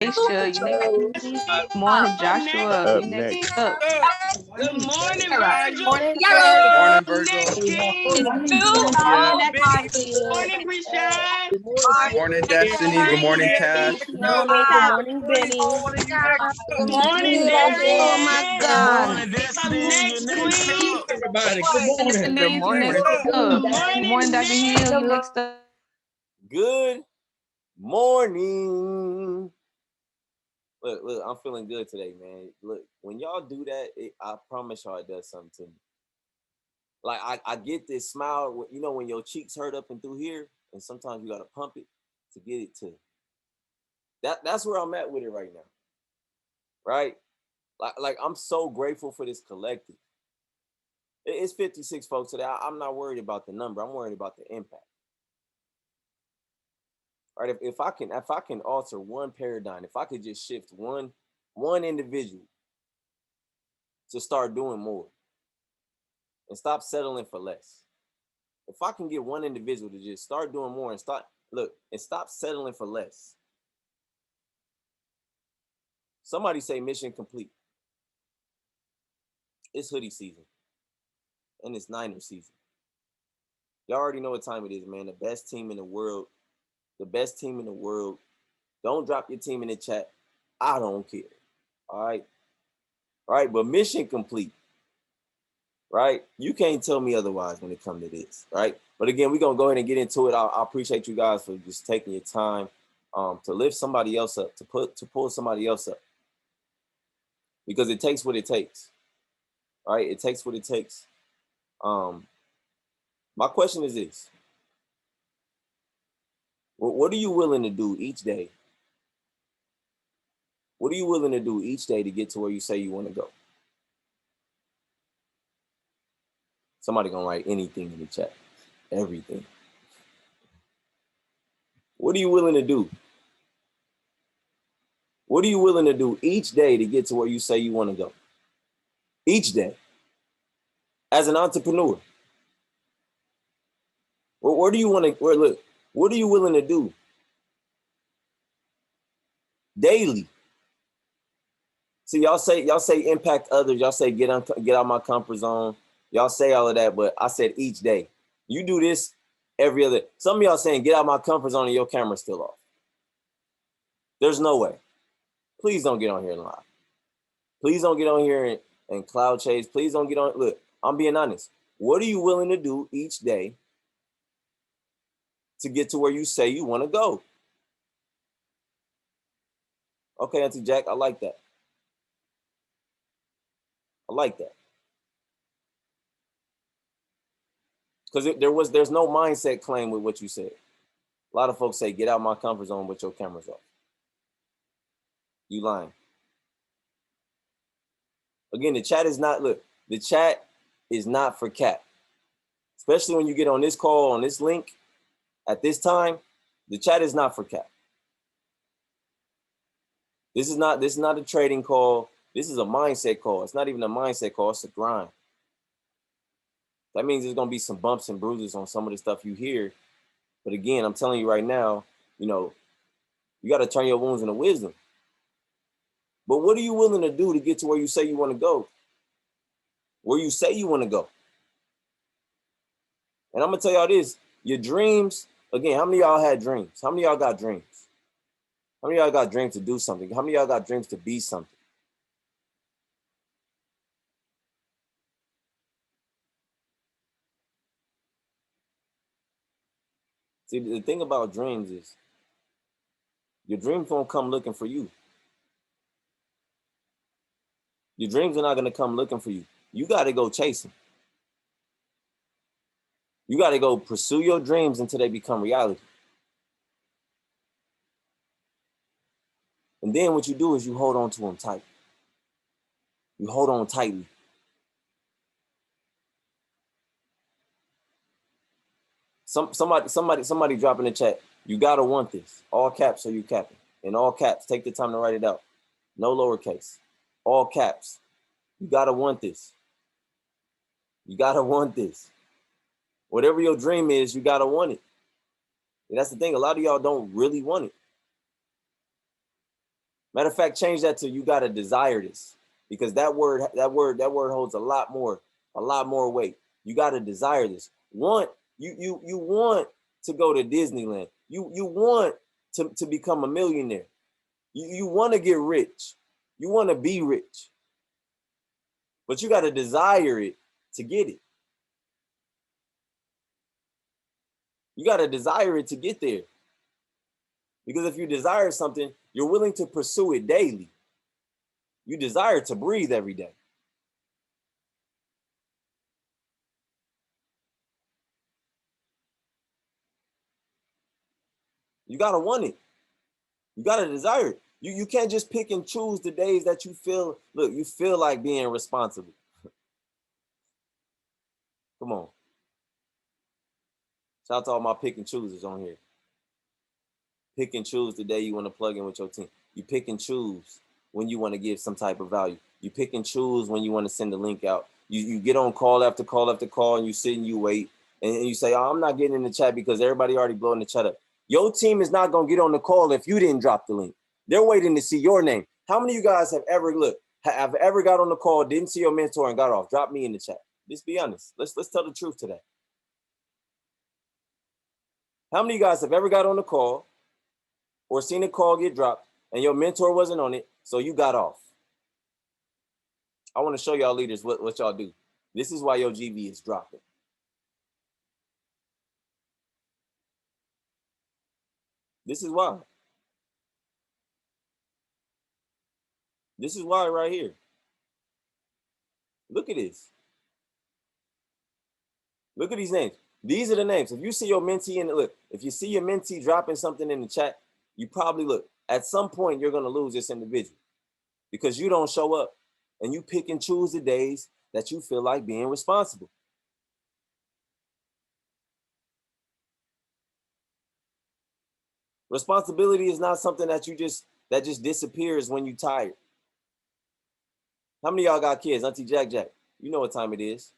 Aisha, you next. Good morning, Joshua. Up You next next. up. Good morning, All right. Virgil. Morning, Good Virgo. Morning, morning, Virgo. King. Yeah. Morning, Big. Morning. Morning, Krishan. Good morning. Morning, Good Destiny. Good morning, morning, Destiny. Cash. Good morning. Good morning, Benny. Good morning, Oh my Darian. God. Up next, Queen. Everybody, good morning. Destiny, you Morning. next Good up. Good morning, morning, Dr. Nick. Hill. You next up. Good morning. Look, I'm feeling good today, man. Look, when y'all do that, I promise y'all it does something to me. Like I get this smile, you know, when your cheeks hurt up and through here, and sometimes you gotta pump it to get it to. That's where I'm at with it right now. Right? Like I'm so grateful for this collective. It's 56 folks today. I'm not worried about the number. I'm worried about the impact. Right? If I can alter one paradigm, if I could just shift one individual to start doing more and stop settling for less. If I can get one individual to just start doing more and stop settling for less. Somebody say mission complete. It's hoodie season and it's Niner season. Y'all already know what time it is, man. The best team in the world. The best team in the world. Don't drop your team in the chat. I don't care. All right. All right. But mission complete. Right? You can't tell me otherwise when it comes to this. Right? But again, we're going to go ahead and get into it. I appreciate you guys for just taking your time to lift somebody else up, to pull somebody else up. Because it takes what it takes. Right? It takes what it takes. My question is this. What are you willing to do each day? What are you willing to do each day to get to where you say you want to go? Somebody gonna write anything in the chat. Everything. What are you willing to do? What are you willing to do each day to get to where you say you want to go? Each day. As an entrepreneur. Where do you want to look? What are you willing to do? Daily. See, y'all say impact others, y'all say get out my comfort zone. Y'all say all of that, but I said each day. You do this every other. Some of y'all saying get out my comfort zone and your camera's still off. There's no way. Please don't get on here and lie. Please don't get on here and cloud chase. Please don't get on. Look, I'm being honest. What are you willing to do each day to get to where you say you want to go? Okay, Auntie Jack, I like that. I like that. Because there's no mindset claim with what you said. A lot of folks say, get out my comfort zone with your cameras off. You lying. Again, the chat is not for cap. Especially when you get on this call, on this link, at this time, the chat is not for cap. This is not a trading call. This is a mindset call. It's not even a mindset call, it's a grind. That means there's gonna be some bumps and bruises on some of the stuff you hear. But again, I'm telling you right now, you gotta turn your wounds into wisdom. But what are you willing to do to get to where you say you want to go? Where you say you want to go? And I'm gonna tell y'all this: your dreams. Again, how many of y'all had dreams? How many of y'all got dreams? How many of y'all got dreams to do something? How many of y'all got dreams to be something? See, the thing about dreams is your dreams won't come looking for you. Your dreams are not gonna come looking for you. You got to go chase them. You got to go pursue your dreams until they become reality. And then what you do is you hold on to them tight. You hold on tightly. Somebody drop in the chat. You gotta want this. All caps, so you capping. In all caps, take the time to write it out. No lowercase. All caps. You gotta want this. You gotta want this. Whatever your dream is, you gotta want it. And that's the thing. A lot of y'all don't really want it. Matter of fact, change that to you gotta desire this, because that word holds a lot more weight. You gotta desire this. You want to go to Disneyland. You want to become a millionaire. You want to get rich. You want to be rich. But you gotta desire it to get it. You gotta desire it to get there. Because if you desire something, you're willing to pursue it daily. You desire to breathe every day. You gotta want it. You gotta desire it. You can't just pick and choose the days that you feel like being responsible. Come on. Shout out to all my pick and choosers on here. Pick and choose the day you want to plug in with your team. You pick and choose when you want to give some type of value. You pick and choose when you want to send the link out. You get on call after call after call, and you sit and you wait, and you say, "Oh, I'm not getting in the chat because everybody already blowing the chat up." Your team is not gonna get on the call if you didn't drop the link. They're waiting to see your name. How many of you guys have ever got on the call, didn't see your mentor, and got off? Drop me in the chat. Just be honest. Let's tell the truth today. How many of you guys have ever got on the call or seen a call get dropped and your mentor wasn't on it, so you got off? I want to show y'all leaders what y'all do. This is why your GV is dropping. This is why. This is why right here. Look at this. Look at these names. These are the names. If you see your mentee if you see your mentee dropping something in the chat, you probably at some point you're going to lose this individual because you don't show up and you pick and choose the days that you feel like being responsible. Responsibility is not something that just disappears when you're tired. How many of y'all got kids? Auntie Jack, you know what time it is.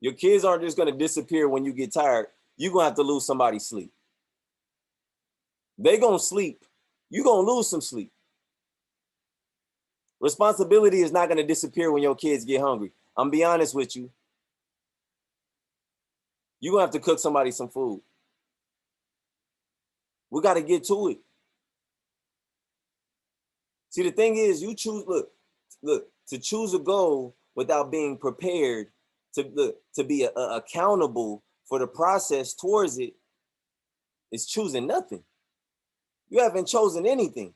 Your kids aren't just going to disappear when you get tired. You're going to have to lose somebody's sleep. They're going to sleep. You're going to lose some sleep. Responsibility is not going to disappear when your kids get hungry. I'm be honest with you. You're going to have to cook somebody some food. We got to get to it. See, the thing is, you choose, to choose a goal without being prepared to be accountable for the process towards it is choosing nothing. You haven't chosen anything.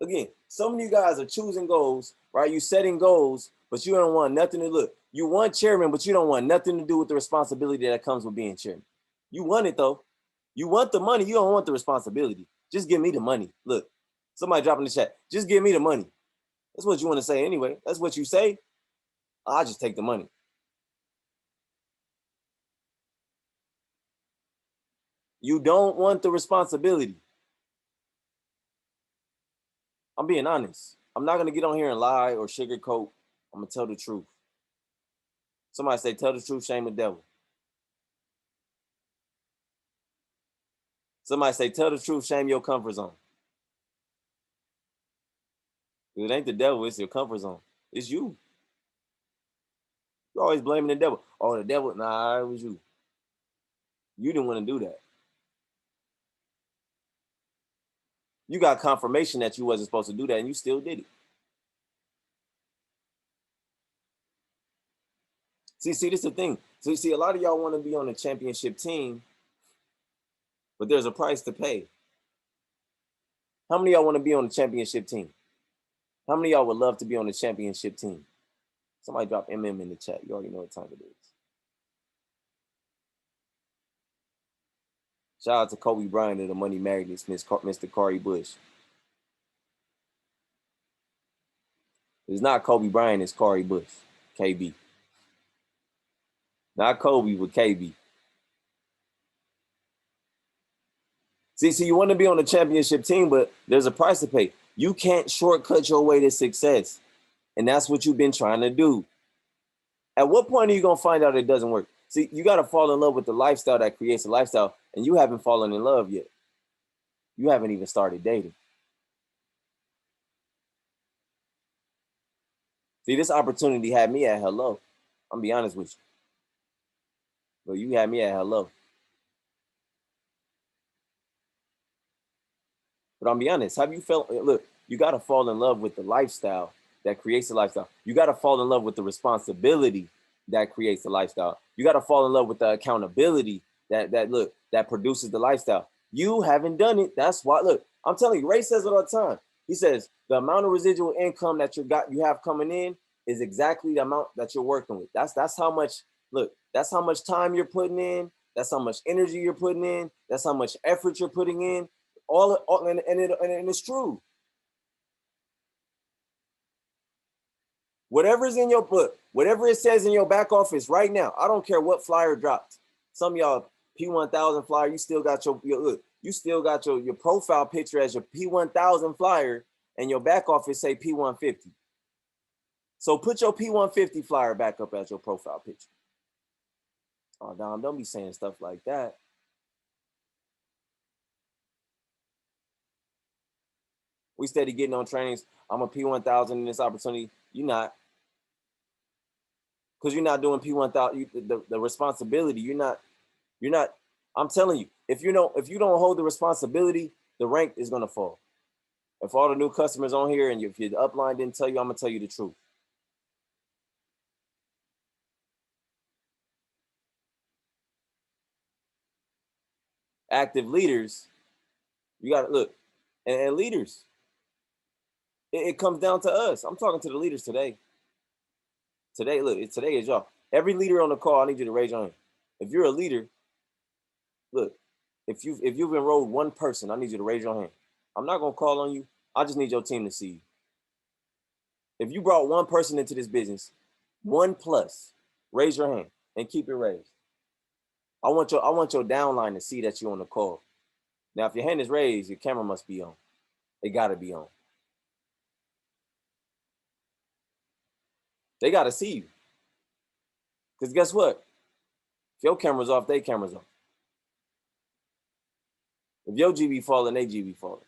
Again, some of you guys are choosing goals, right? You setting goals, but you don't want nothing to You want chairman, but you don't want nothing to do with the responsibility that comes with being chairman. You want it though. You want the money. You don't want the responsibility. Just give me the money. Look, somebody drop in the chat. Just give me the money. That's what you want to say anyway. That's what you say. I'll just take the money. You don't want the responsibility. I'm being honest. I'm not going to get on here and lie or sugarcoat. I'm going to tell the truth. Somebody say, tell the truth, shame the devil. Somebody say, tell the truth, shame your comfort zone. It ain't the devil, it's your comfort zone. It's you. You're always blaming the devil. Oh, the devil, nah, it was you. You didn't want to do that. You got confirmation that you wasn't supposed to do that, and you still did it. See, this is the thing. So you see, a lot of y'all want to be on a championship team, but there's a price to pay. How many of y'all want to be on the championship team? How many of y'all would love to be on the championship team? Somebody drop MM in the chat. You already know what time it is. Shout out to Kobe Bryant and the Money Magnets, Mr. Corey Bush. It's not Kobe Bryant, it's Corey Bush, KB. Not Kobe, but KB. See, you want to be on the championship team, but there's a price to pay. You can't shortcut your way to success. And that's what you've been trying to do. At what point are you going to find out it doesn't work? See, you got to fall in love with the lifestyle that creates a lifestyle, and you haven't fallen in love yet. you haven't even started dating. See, this opportunity had me at hello. I'm gonna be honest with you. But you had me at hello. But I'm gonna be honest, have you felt, look, you gotta fall in love with the lifestyle that creates the lifestyle. You gotta fall in love with the responsibility that creates the lifestyle. You gotta fall in love with the accountability that produces the lifestyle. You haven't done it. That's why, look, I'm telling you, Ray says it all the time. He says the amount of residual income that you have coming in is exactly the amount that you're working with. That's how much, look, that's how much time you're putting in. That's how much energy you're putting in. That's how much effort you're putting in. And it's true. Whatever's in your book, whatever it says in your back office right now, I don't care what flyer dropped. Some of y'all P1000 flyer, you still got your profile picture as your P1000 flyer, and your back office say P150. So put your P150 flyer back up as your profile picture. Oh, Dom, don't be saying stuff like that. We steady getting on trainings. I'm a P1000 in this opportunity. You're not. Because you're not doing P1000, the responsibility. You're not. I'm telling you, if you don't hold the responsibility, the rank is gonna fall. If all the new customers on here and if your upline didn't tell you, I'm gonna tell you the truth. Active leaders, you gotta look, and leaders. It comes down to us. I'm talking to the leaders today. Today, look, today is y'all. Every leader on the call, I need you to raise your hand. If you're a leader, look, if you've enrolled one person, I need you to raise your hand. I'm not gonna call on you. I just need your team to see you. If you brought one person into this business, 1+, raise your hand and keep it raised. I want your downline to see that you're on the call. Now, if your hand is raised, your camera must be on. It gotta be on. They gotta see you. Because guess what? If your camera's off, their camera's off. If your GB falling, they GB falling.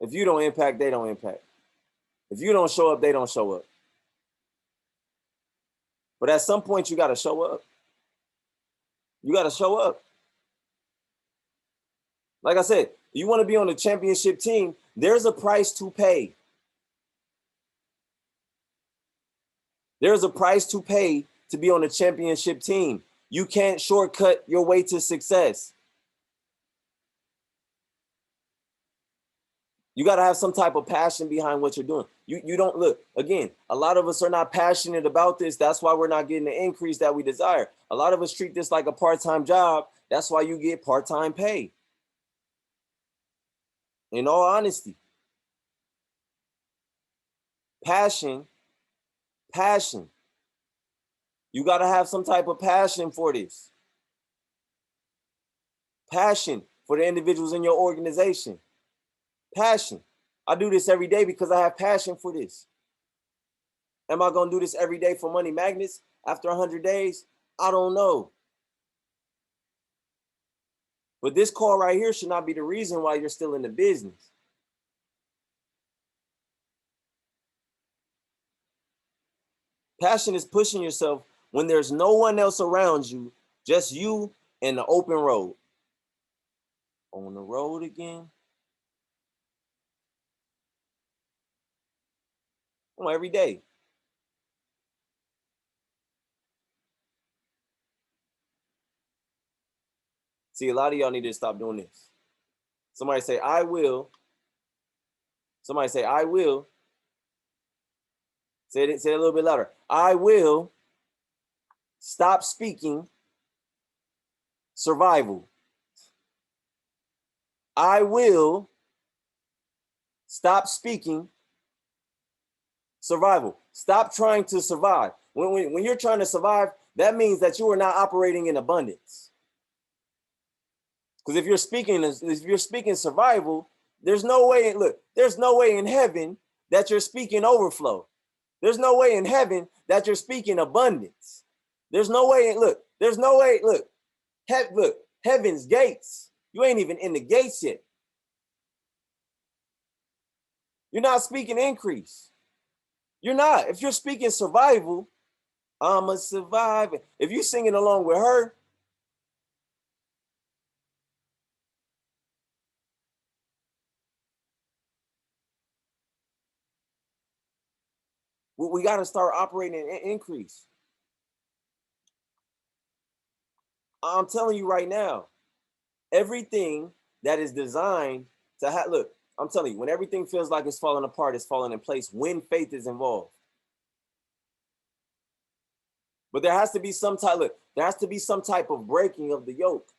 If you don't impact, they don't impact. If you don't show up, they don't show up. But at some point, you gotta show up. You gotta show up. Like I said, you wanna be on the championship team, there's a price to pay. There's a price to pay to be on the championship team. You can't shortcut your way to success. You got to have some type of passion behind what you're doing. You don't, look, again, a lot of us are not passionate about this. That's why we're not getting the increase that we desire. A lot of us treat this like a part-time job. That's why you get part-time pay. In all honesty, passion. You got to have some type of passion for this. Passion for the individuals in your organization. Passion. I do this every day because I have passion for this. Am I going to do this every day for money magnets after 100 days? I don't know. But this call right here should not be the reason why you're still in the business. Passion is pushing yourself when there's no one else around you, just you and the open road. On the road again? Every day. See, a lot of y'all need to stop doing this. Somebody say, I will. Somebody say, I will. Say it a little bit louder. I will stop speaking survival. I will stop speaking survival. Stop trying to survive. When you're trying to survive, that means that you are not operating in abundance. Because if you're speaking survival, there's no way, look, there's no way in heaven that you're speaking overflow. There's no way in heaven that you're speaking abundance. There's no way, look, there's no way, look, heaven's gates You ain't even in the gates yet. You're not speaking increase. You're not. If you're speaking survival, I'm a survivor. If you're singing along with her, we got to start operating in increase. I'm telling you right now, everything that is designed to have, look, I'm telling you, when everything feels like it's falling apart, it's falling in place when faith is involved. But there has to be some type, look, there has to be some type of breaking of the yoke.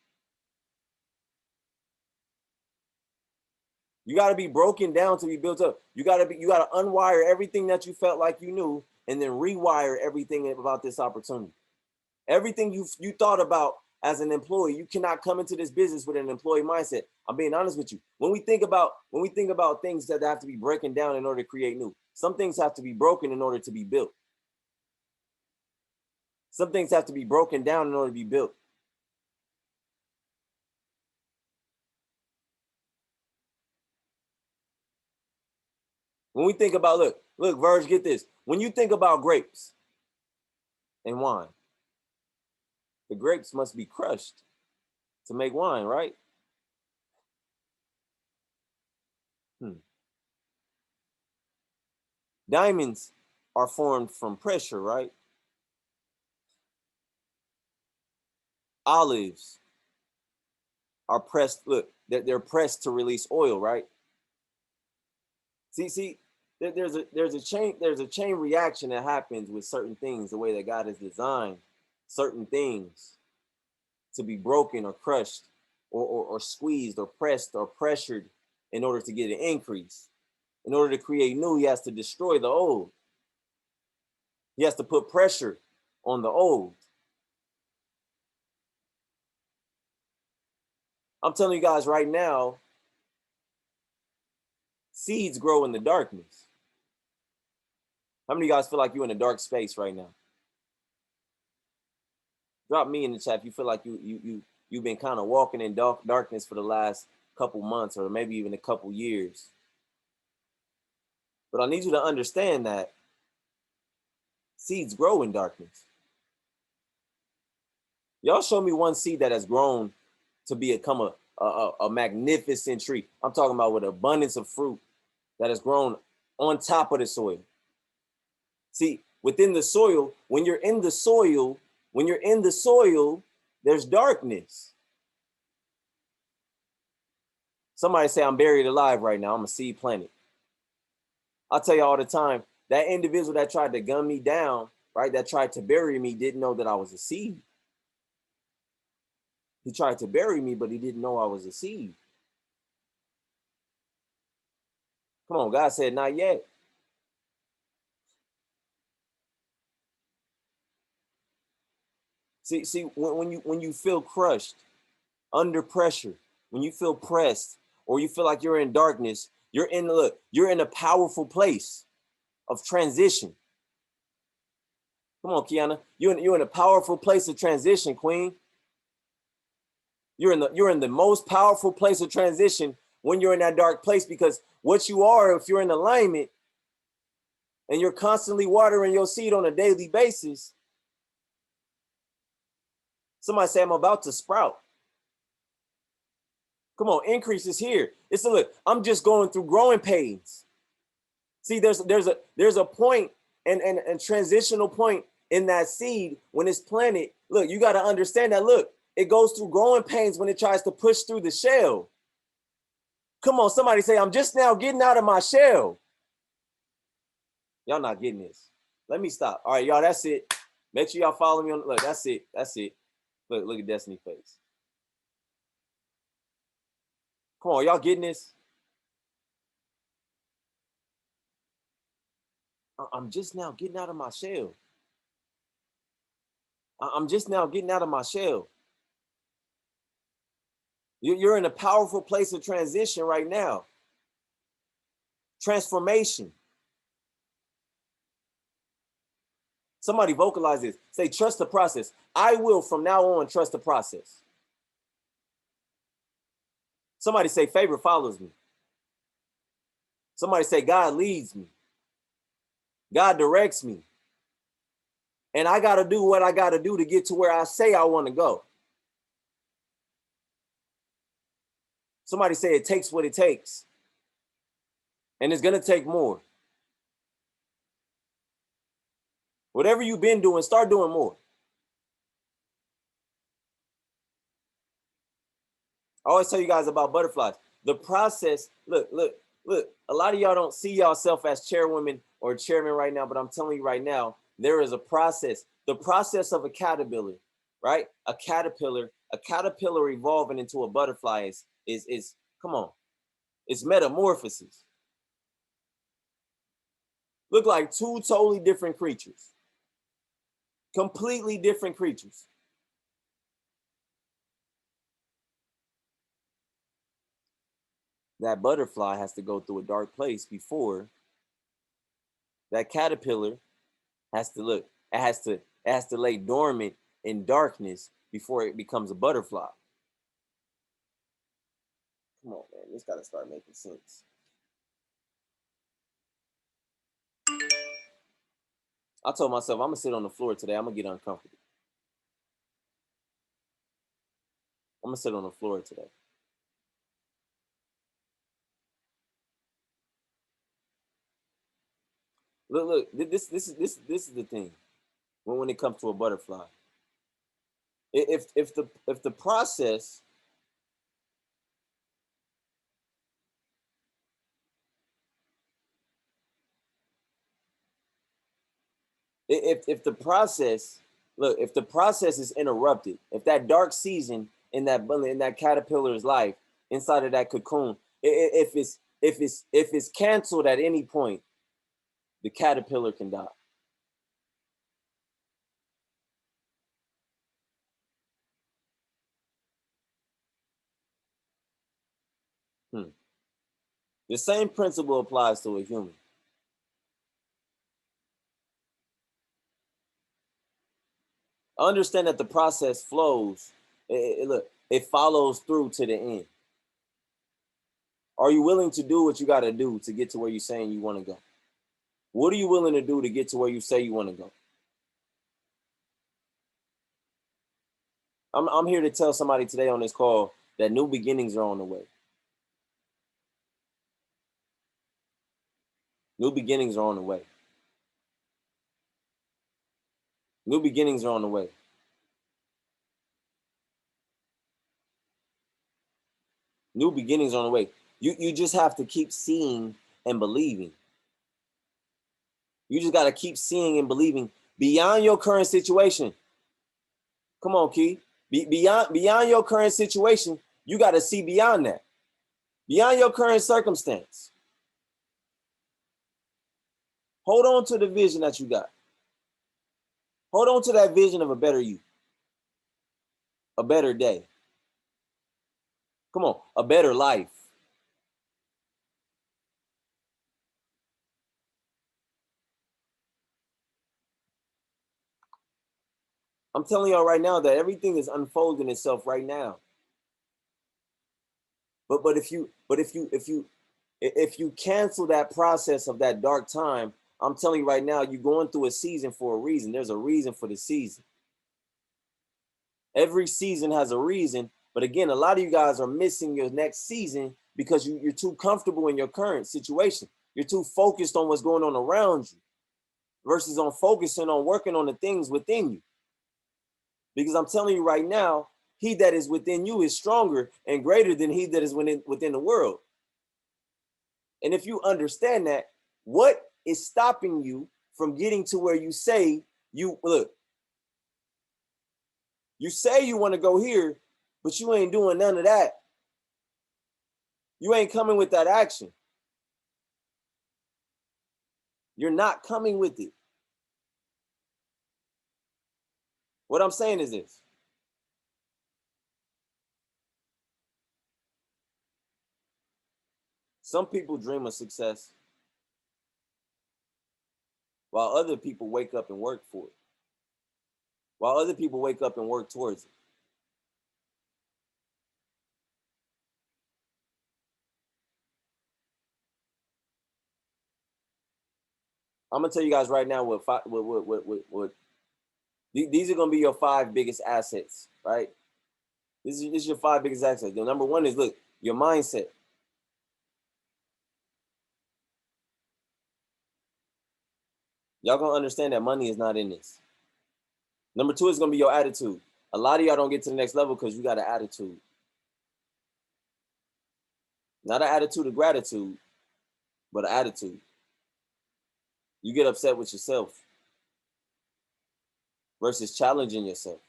You got to be broken down to be built up. You got to unwire everything that you felt like you knew and then rewire everything about this opportunity. Everything you thought about as an employee, you cannot come into this business with an employee mindset. I'm being honest with you. When we think about things that have to be broken down in order to create new, some things have to be broken in order to be built. Some things have to be broken down in order to be built. When we think about, look, Verge, get this. When you think about grapes and wine, the grapes must be crushed to make wine, right? Diamonds are formed from pressure, right? Olives are pressed, look, they're pressed to release oil, right? See, there's a chain reaction that happens with certain things, the way that God has designed certain things to be broken or crushed or squeezed or pressed or pressured in order to get an increase. In order to create new, he has to destroy the old. He has to put pressure on the old. I'm telling you guys right now, seeds grow in the darkness. How many of you guys feel like you're in a dark space right now? Drop me in the chat if you feel like you've been kind of walking in darkness for the last couple months or maybe even a couple years. But I need you to understand that seeds grow in darkness. Y'all show me one seed that has grown to become a magnificent tree. I'm talking about with abundance of fruit that has grown on top of the soil. See, within the soil, when you're in the soil, there's darkness. Somebody say, I'm buried alive right now. I'm a seed planted. I'll tell you all the time, that individual that tried to gun me down, right, that tried to bury me, didn't know that I was a seed. He tried to bury me, but he didn't know I was a seed. Come on, God said, not yet. See, when you feel crushed, under pressure, when you feel pressed, or you feel like you're in darkness, you're in a powerful place of transition. Come on, Kiana. You're in a powerful place of transition, Queen. You're in the most powerful place of transition when you're in that dark place, because what you are, if you're in alignment and you're constantly watering your seed on a daily basis, somebody say, I'm about to sprout. Come on, increase is here. It's a look. I'm just going through growing pains. See, there's a point and transitional point in that seed when it's planted. Look, you got to understand that. Look, it goes through growing pains when it tries to push through the shell. Come on, somebody say, I'm just now getting out of my shell. Y'all not getting this. Let me stop. All right, y'all, that's it. Make sure y'all follow me on. Look, that's it. That's it. Look at Destiny face. Come on, y'all getting this? I'm just now getting out of my shell. I'm just now getting out of my shell. You're in a powerful place of transition right now. Transformation. Somebody vocalize this. Say, trust the process. I will from now on trust the process. Somebody say favor follows me. Somebody say God leads me. God directs me. And I got to do what I got to do to get to where I say I want to go. Somebody say it takes what it takes. And it's going to take more. Whatever you've been doing, start doing more. I always tell you guys about butterflies. The process, look. A lot of y'all don't see yourself as chairwomen or chairman right now, but I'm telling you right now, there is a process. The process of a caterpillar, right? A caterpillar evolving into a butterfly is come on, it's metamorphosis. Look like two totally different creatures. Completely different creatures. That butterfly has to go through a dark place before that caterpillar has to look. It has to lay dormant in darkness before it becomes a butterfly. Come on, man. This got to start making sense. I told myself I'm going to sit on the floor today. I'm going to get uncomfortable. I'm going to sit on the floor today. Look, this is the thing when it comes to a butterfly. If the process if the process if the process is interrupted, if that dark season in that caterpillar's life inside of that cocoon, if it's canceled at any point, the caterpillar can die. The same principle applies to a human. Understand that the process flows. It follows through to the end. Are you willing to do what you got to do to get to where you're saying you want to go? What are you willing to do to get to where you say you want to go? I'm here to tell somebody today on this call that new beginnings are on the way. New beginnings are on the way. New beginnings are on the way. New beginnings are on the way. You just have to keep seeing and believing. You just got to keep seeing and believing beyond your current situation. Come on, Key. Beyond your current situation, you got to see beyond that. Beyond your current circumstance. Hold on to the vision that you got. Hold on to that vision of a better you. A better day. Come on, a better life. I'm telling y'all right now that everything is unfolding itself right now. But if you cancel that process of that dark time, I'm telling you right now, you're going through a season for a reason. There's a reason for the season. Every season has a reason. But again, a lot of you guys are missing your next season because you're too comfortable in your current situation. You're too focused on what's going on around you versus on focusing on working on the things within you. Because I'm telling you right now, he that is within you is stronger and greater than he that is within the world. And if you understand that, what is stopping you from getting to where you say you look? You say you want to go here, but you ain't doing none of that. You ain't coming with that action. You're not coming with it. What I'm saying is this. Some people dream of success while other people wake up and work for it. While other people wake up and work towards it. I'm gonna tell you guys right now these are gonna be your 5 biggest assets, right? This is your 5 biggest assets. The number 1 is, look, your mindset. Y'all gonna understand that money is not in this. Number 2 is gonna be your attitude. A lot of y'all don't get to the next level because you got an attitude. Not an attitude of gratitude, but an attitude. You get upset with yourself versus challenging yourself.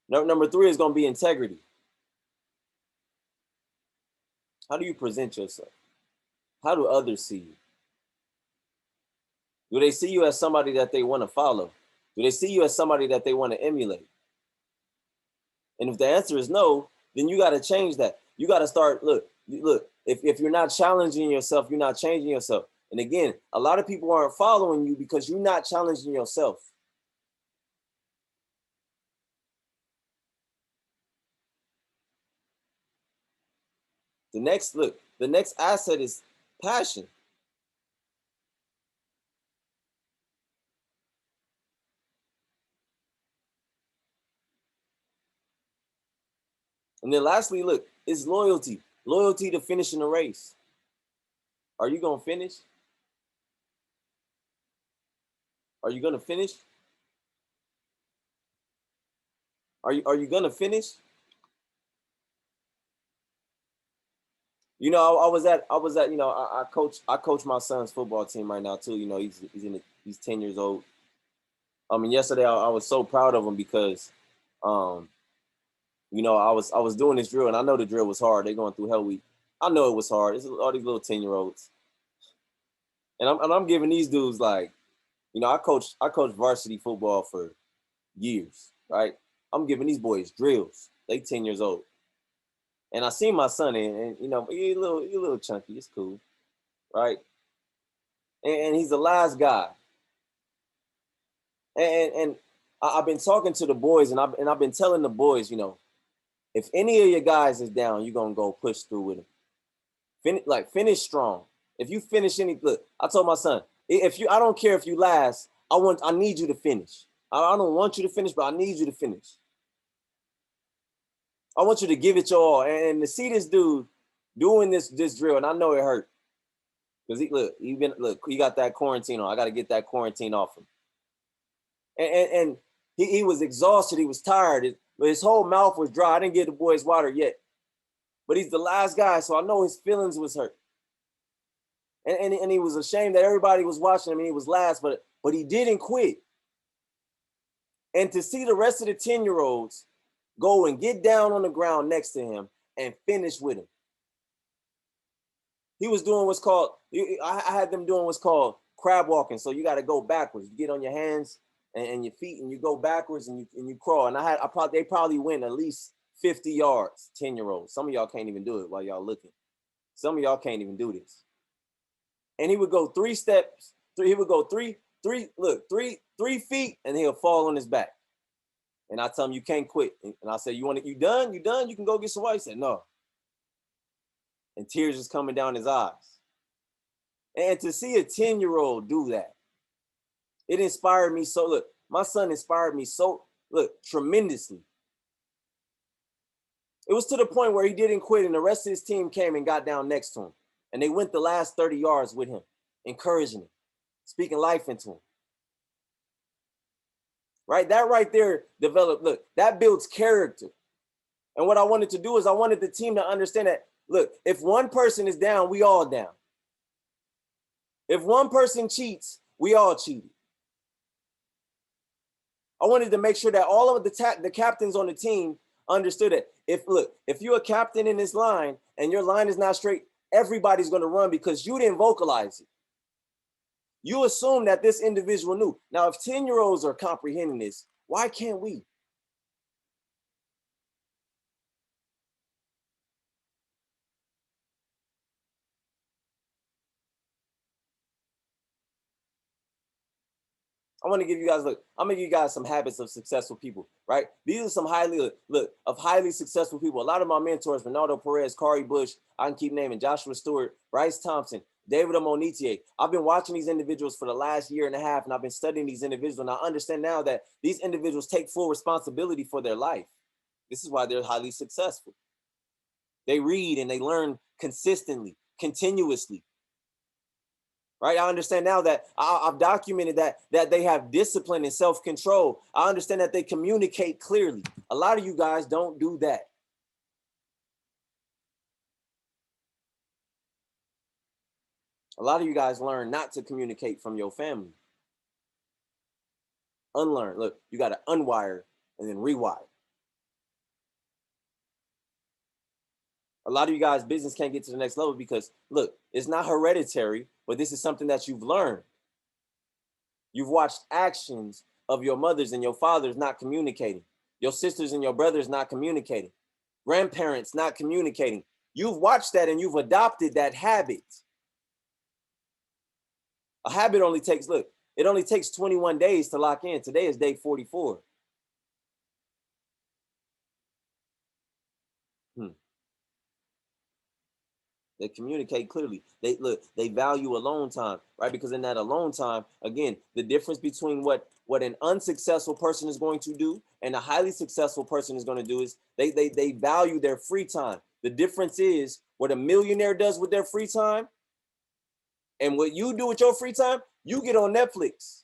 Number 3 is gonna be integrity. How do you present yourself? How do others see you? Do they see you as somebody that they want to follow? Do they see you as somebody that they want to emulate? And if the answer is no, then you got to change that. You got to start, look, if you're not challenging yourself, you're not changing yourself. And again, a lot of people aren't following you because you're not challenging yourself. The next asset is passion. And then lastly, look, it's loyalty. Loyalty to finishing the race. Are you going to finish? Are you going to finish? Are you going to finish? You know, I was at, you know, I coach my son's football team right now too. You know, he's 10 years old. I mean, yesterday I was so proud of him because, you know, I was doing this drill, and I know the drill was hard. They're going through Hell Week. I know it was hard. It's all these little 10-year-olds, and I'm giving these dudes, like, you know, I coach varsity football for years, right? I'm giving these boys drills. They 10 years old. And I seen my son, and you know, he's a little chunky. It's cool, right? And he's the last guy. And I've been talking to the boys, and I've been telling the boys, you know, if any of your guys is down, you're gonna go push through with them. Finish strong. If you finish look, I told my son, I don't care if you last, I need you to finish. I don't want you to finish, but I need you to finish. I want you to give it your all. And to see this dude doing this drill, and I know it hurt. Because he got that quarantine on. I got to get that quarantine off him. And he was exhausted. He was tired. His whole mouth was dry. I didn't give the boys water yet. But he's the last guy, so I know his feelings was hurt. And he was ashamed that everybody was watching him, and he was last, but he didn't quit. And to see the rest of the 10-year-olds go and get down on the ground next to him and finish with him. He was doing what's called, I had them doing what's called crab walking. So you got to go backwards. You get on your hands and your feet, and you go backwards, and you crawl. And they probably went at least 50 yards, 10-year-olds. Some of y'all can't even do it while y'all looking. Some of y'all can't even do this. And he would go 3 steps. He would go three feet, and he'll fall on his back. And I tell him, you can't quit. And I said, you done? You done? You can go get some water. He said, no. And tears just coming down his eyes. And to see a 10-year-old do that, it inspired me so. Look, my son inspired me so, tremendously. It was to the point where he didn't quit, and the rest of his team came and got down next to him. And they went the last 30 yards with him, encouraging him, speaking life into him. Right? That right there developed, that builds character. And what I wanted to do is I wanted the team to understand that, look, if one person is down, we all down. If one person cheats, we all cheated. I wanted to make sure that all of the captains on the team understood that if you're a captain in this line and your line is not straight, everybody's going to run because you didn't vocalize it. You assume that this individual knew. Now, if 10-year-olds are comprehending this, why can't we? I want to give you guys, I'm gonna give you guys some habits of successful people, right? These are some highly successful people. A lot of my mentors, Ronaldo Perez, Kari Bush, I can keep naming, Joshua Stewart, Bryce Thompson. David Amonite. I've been watching these individuals for the last year and a half, and I've been studying these individuals, and I understand now that these individuals take full responsibility for their life. This is why they're highly successful. They read and they learn consistently, continuously. Right? I understand now that I've documented that they have discipline and self-control. I understand that they communicate clearly. A lot of you guys don't do that. A lot of you guys learn not to communicate from your family. Unlearn. Look, you got to unwire and then rewire. A lot of you guys' business can't get to the next level because, look, it's not hereditary, but this is something that you've learned. You've watched actions of your mothers and your fathers not communicating, your sisters and your brothers not communicating, grandparents not communicating. You've watched that and you've adopted that habit. A habit only takes, look, it only takes 21 days to lock in. Today is day 44. They communicate clearly. They value alone time, right? Because in that alone time, again, the difference between what an unsuccessful person is going to do and a highly successful person is going to do is they value their free time. The difference is what a millionaire does with their free time and what you do with your free time. You get on Netflix,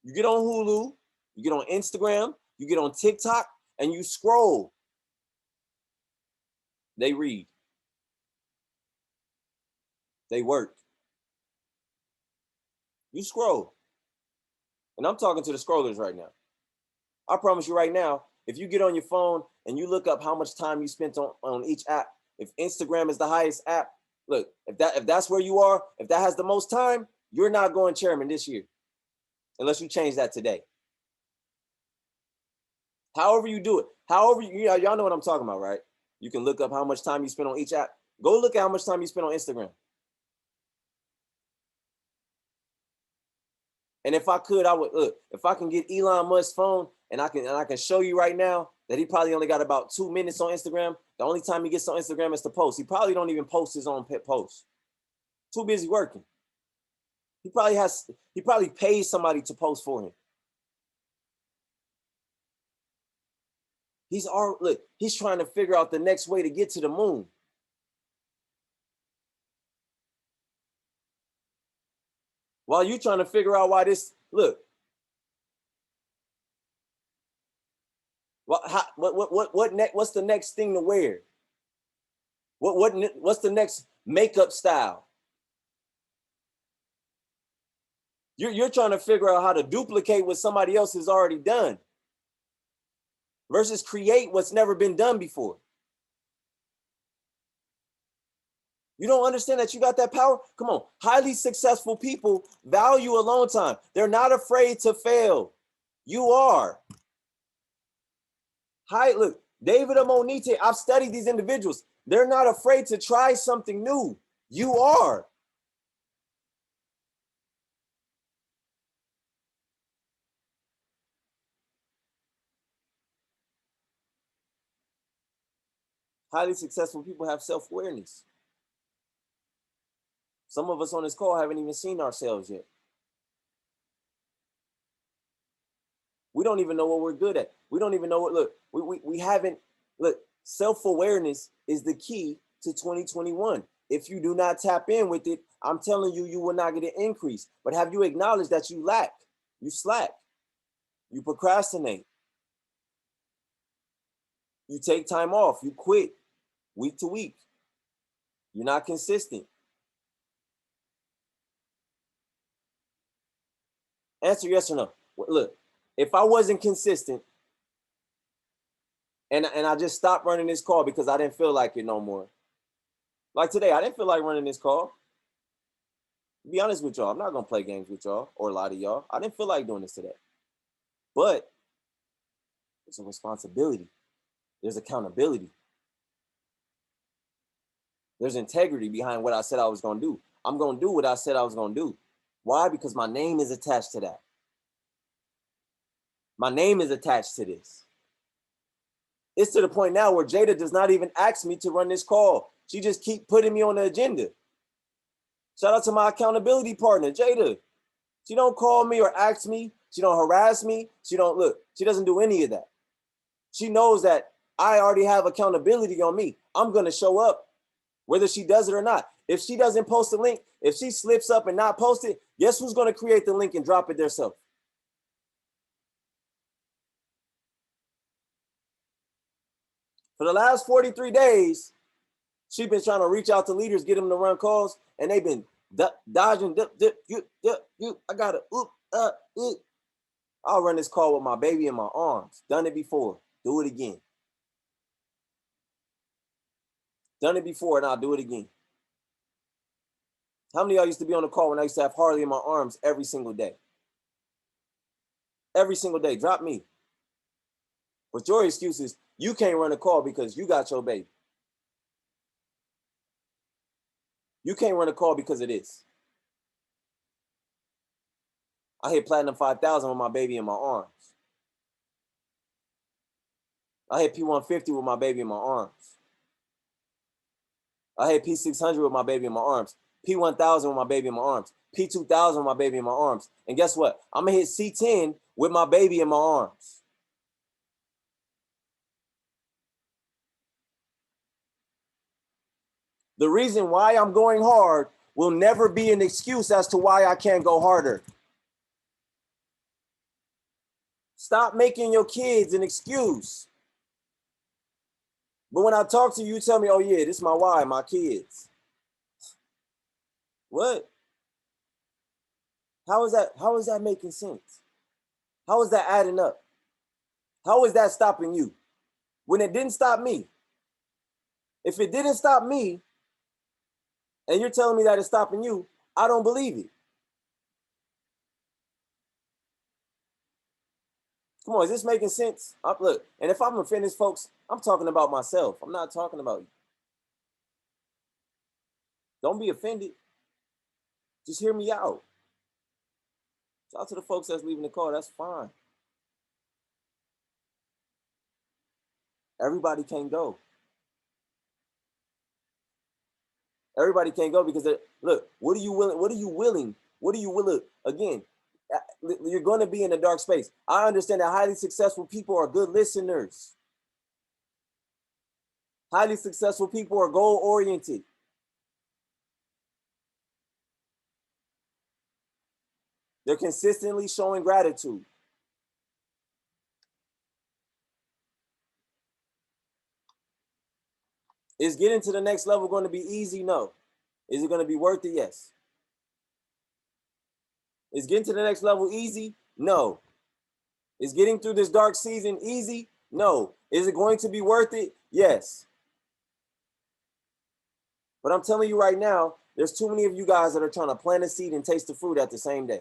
you get on Hulu, you get on Instagram, you get on TikTok, and you scroll. They read. They work. You scroll. And I'm talking to the scrollers right now. I promise you right now, if you get on your phone and you look up how much time you spent on each app, if Instagram is the highest app, look, if that's where you are, if that has the most time, you're not going chairman this year. Unless you change that today. However you do it, y'all know what I'm talking about, right? You can look up how much time you spend on each app. Go look at how much time you spend on Instagram. And if I could, I would look. If I can get Elon Musk's phone and I can show you right now that he probably only got about 2 minutes on Instagram. The only time he gets on Instagram is to post. He probably don't even post his own posts. Too busy working. He probably pays somebody to post for him. He's trying to figure out the next way to get to the moon. While you trying to figure out why this, look. What's the next thing to wear? What's the next makeup style? You're trying to figure out how to duplicate what somebody else has already done versus create what's never been done before. You don't understand that you got that power? Come on. Highly successful people value alone time. They're not afraid to fail. You are. Look, David Amonite, I've studied these individuals. They're not afraid to try something new. You are. Highly successful people have self-awareness. Some of us on this call haven't even seen ourselves yet. We don't even know what we're good at. We don't even know what, look, we haven't, look, self-awareness is the key to 2021. If you do not tap in with it, I'm telling you, you will not get an increase. But have you acknowledged that you lack, you slack, you procrastinate, you take time off, you quit week to week, you're not consistent. Answer yes or no. Look, if I wasn't consistent and I just stopped running this call because I didn't feel like it no more. Like today, I didn't feel like running this call. To be honest with y'all, I'm not going to play games with y'all or a lot of y'all. I didn't feel like doing this today. But it's a responsibility. There's accountability. There's integrity behind what I said I was going to do. I'm going to do what I said I was going to do. Why? Because my name is attached to that. My name is attached to this. It's to the point now where Jada does not even ask me to run this call. She just keep putting me on the agenda. Shout out to my accountability partner, Jada. She don't call me or ask me. She don't harass me. She don't look. She doesn't do any of that. She knows that I already have accountability on me. I'm going to show up whether she does it or not. If she doesn't post the link, if she slips up and not post it, guess who's going to create the link and drop it themselves? For the last 43 days, she's been trying to reach out to leaders, get them to run calls, and they've been dodging. I got to, I'll run this call with my baby in my arms. Done it before. Do it again. Done it before, and I'll do it again. How many of y'all used to be on the call when I used to have Harley in my arms every single day? Every single day. Drop me. But your excuse is you can't run a call because you got your baby. You can't run a call because of this. I hit Platinum 5000 with my baby in my arms. I hit P150 with my baby in my arms. I hit P600 with my baby in my arms. P1000 with my baby in my arms. P2000 with my baby in my arms. And guess what? I'm going to hit C10 with my baby in my arms. The reason why I'm going hard will never be an excuse as to why I can't go harder. Stop making your kids an excuse. But when I talk to you, you tell me, oh yeah, this is my why, my kids. What? How is that making sense? How is that adding up? How is that stopping you? When it didn't stop me. If it didn't stop me, and you're telling me that it's stopping you, I don't believe it. Come on, is this making sense? Look, and if I'm offending folks, I'm talking about myself. I'm not talking about you. Don't be offended. Just hear me out. Shout out to the folks that's leaving the call. That's fine. Everybody can't go. Everybody can't go because look, what are you willing? What are you willing? What are you willing? Again, you're going to be in a dark space. I understand that highly successful people are good listeners. Highly successful people are goal-oriented. They're consistently showing gratitude. Is getting to the next level going to be easy? No. Is it going to be worth it? Yes. Is getting to the next level easy? No. Is getting through this dark season easy? No. Is it going to be worth it? Yes. But I'm telling you right now, there's too many of you guys that are trying to plant a seed and taste the fruit at the same day.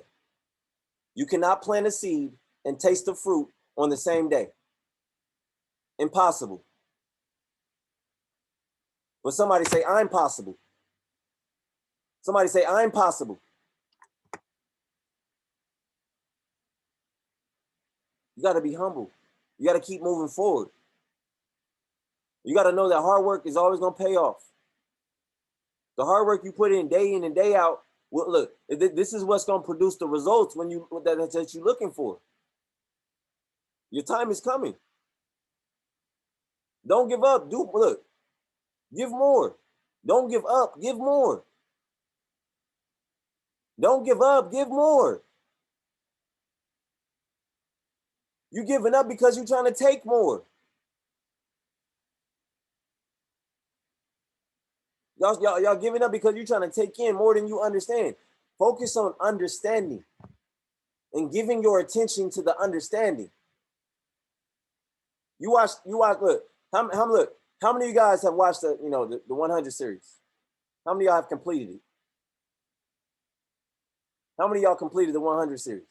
You cannot plant a seed and taste the fruit on the same day. Impossible. But somebody say, I'm possible. Somebody say, I'm possible. You got to be humble. You got to keep moving forward. You got to know that hard work is always going to pay off. The hard work you put in and day out, well, look, this is what's going to produce the results when that you're looking for. Your time is coming. Don't give up. Look, give more. Don't give up. Give more. Don't give up. Give more. You're giving up because you're trying to take more. Y'all giving up because you're trying to take in more than you understand. Focus on understanding and giving your attention to the understanding. You watch, look, how many of you guys have watched the 100 series? How many of y'all have completed it? How many of y'all completed the 100 series?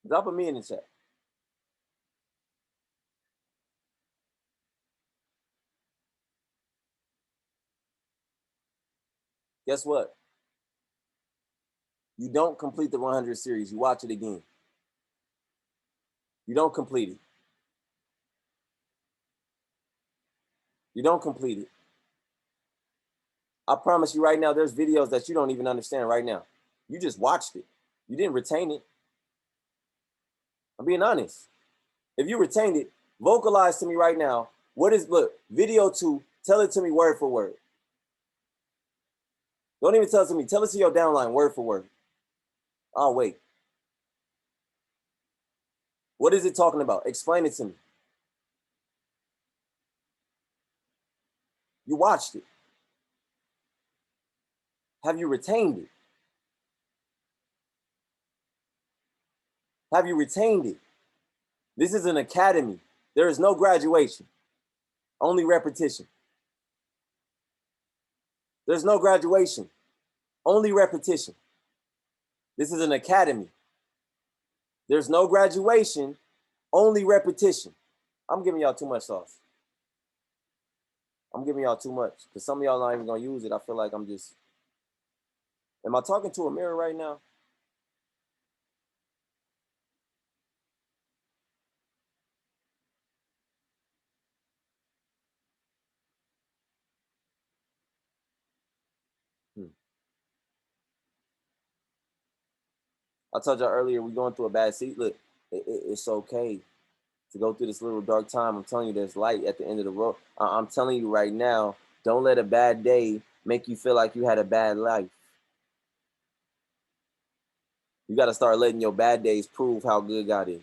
Drop a me in the chat. Guess what? You don't complete the 100 series. You watch it again. You don't complete it. You don't complete it. I promise you right now, there's videos that you don't even understand right now. You just watched it. You didn't retain it. I'm being honest. If you retained it, vocalize to me right now. What is, look, video 2, tell it to me word for word. Don't even tell it to me. Tell it to your downline word for word. I'll wait. What is it talking about? Explain it to me. You watched it. Have you retained it? Have you retained it? This is an academy. There is no graduation, only repetition. There's no graduation, only repetition. This is an academy. There's no graduation, only repetition. I'm giving y'all too much sauce. I'm giving y'all too much because some of y'all not even gonna use it. I feel like I'm just, am I talking to a mirror right now? I told y'all earlier, we're going through a bad seat. Look, it's okay to go through this little dark time. I'm telling you, there's light at the end of the road. I'm telling you right now, don't let a bad day make you feel like you had a bad life. You got to start letting your bad days prove how good God is.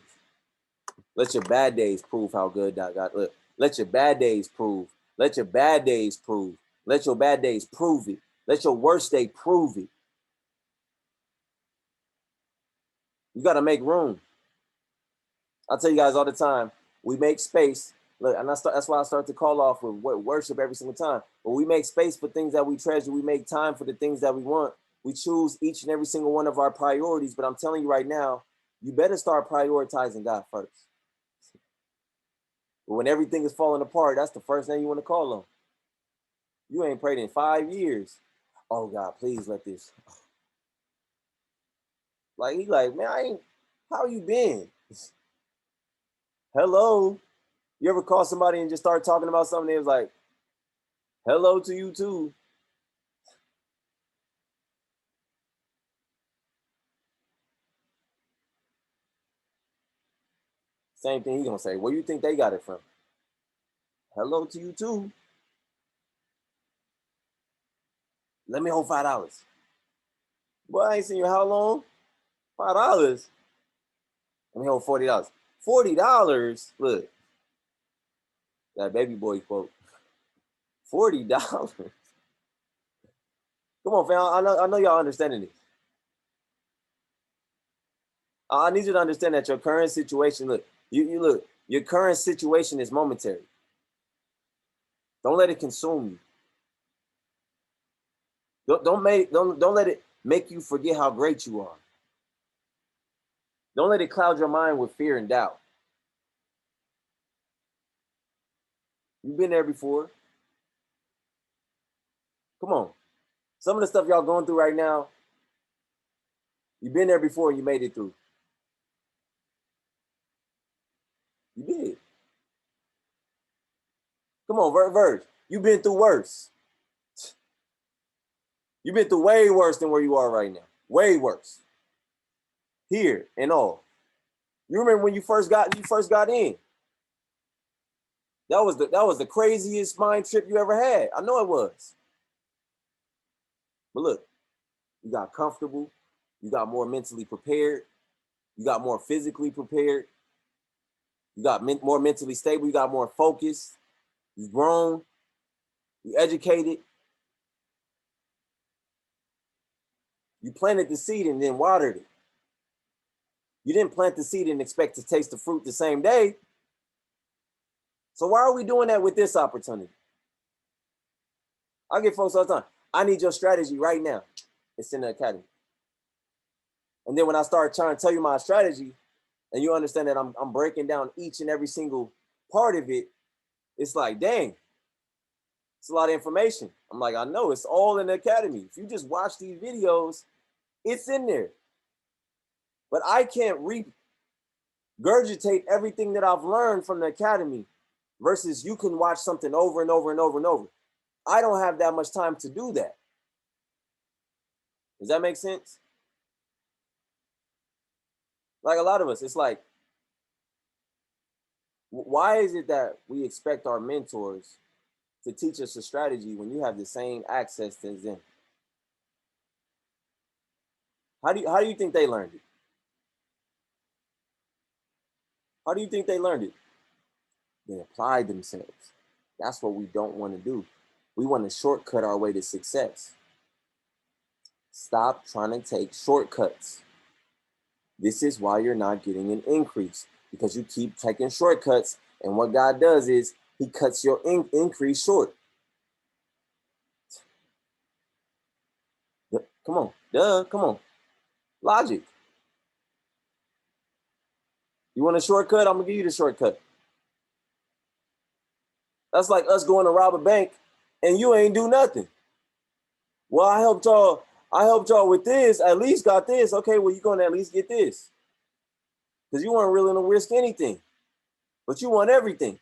Let your bad days prove how good God is. Let your bad days prove. Let your bad days prove. Let your bad days prove it. Let your worst day prove it. You got to make room. I tell you guys all the time, we make space. Look, and that's why I start to call off with worship every single time. But we make space for things that we treasure. We make time for the things that we want. We choose each and every single one of our priorities. But I'm telling you right now, you better start prioritizing God first. But when everything is falling apart, that's the first thing you want to call on. You ain't prayed in 5 years. Oh God, please let this. Like he like, man, how you been? Hello. You ever call somebody and just start talking about something? They was like, hello to you too. Same thing he gonna say. Where you think they got it from? Hello to you too. Let me hold $5. Boy, I ain't seen you how long? $5. Let me hold $40. $40. Look, that baby boy quote. $40. Come on, fam. I know y'all understanding this. I need you to understand that your current situation, look, you look, your current situation is momentary. Don't let it consume you. Don't let it make you forget how great you are. Don't let it cloud your mind with fear and doubt. You've been there before. Come on. Some of the stuff y'all going through right now, you've been there before and you made it through. You did. Come on, Verge. You've been through worse. You've been through way worse than where you are right now. Way worse. Here and all. You remember when you first got in. That was the craziest mind trip you ever had. I know it was. But look, you got comfortable. You got more mentally prepared. You got more physically prepared. You got more mentally stable. You got more focused. You've grown. You educated. You planted the seed and then watered it. You didn't plant the seed and expect to taste the fruit the same day. So why are we doing that with this opportunity? I get folks all the time. I need your strategy right now. It's in the academy. And then when I start trying to tell you my strategy, and you understand that I'm breaking down each and every single part of it, it's like, dang, it's a lot of information. I'm like, I know, it's all in the academy. If you just watch these videos, it's in there. But I can't reap regurgitate everything that I've learned from the academy versus you can watch something over and over and over and over. I don't have that much time to do that. Does that make sense? Like a lot of us, it's like, why is it that we expect our mentors to teach us a strategy when you have the same access to them? How do you think they learned it? How do you think they learned it? They applied themselves. That's what we don't want to do. We want to shortcut our way to success. Stop trying to take shortcuts. This is why you're not getting an increase, because you keep taking shortcuts, and what God does is he cuts your increase short. Come on, come on. Logic. You want a shortcut? I'm gonna give you the shortcut. That's like us going to rob a bank and you ain't do nothing. Well, I helped y'all with this, at least got this. Okay, well, you're gonna at least get this. Because you weren't willing to risk anything, but you want everything.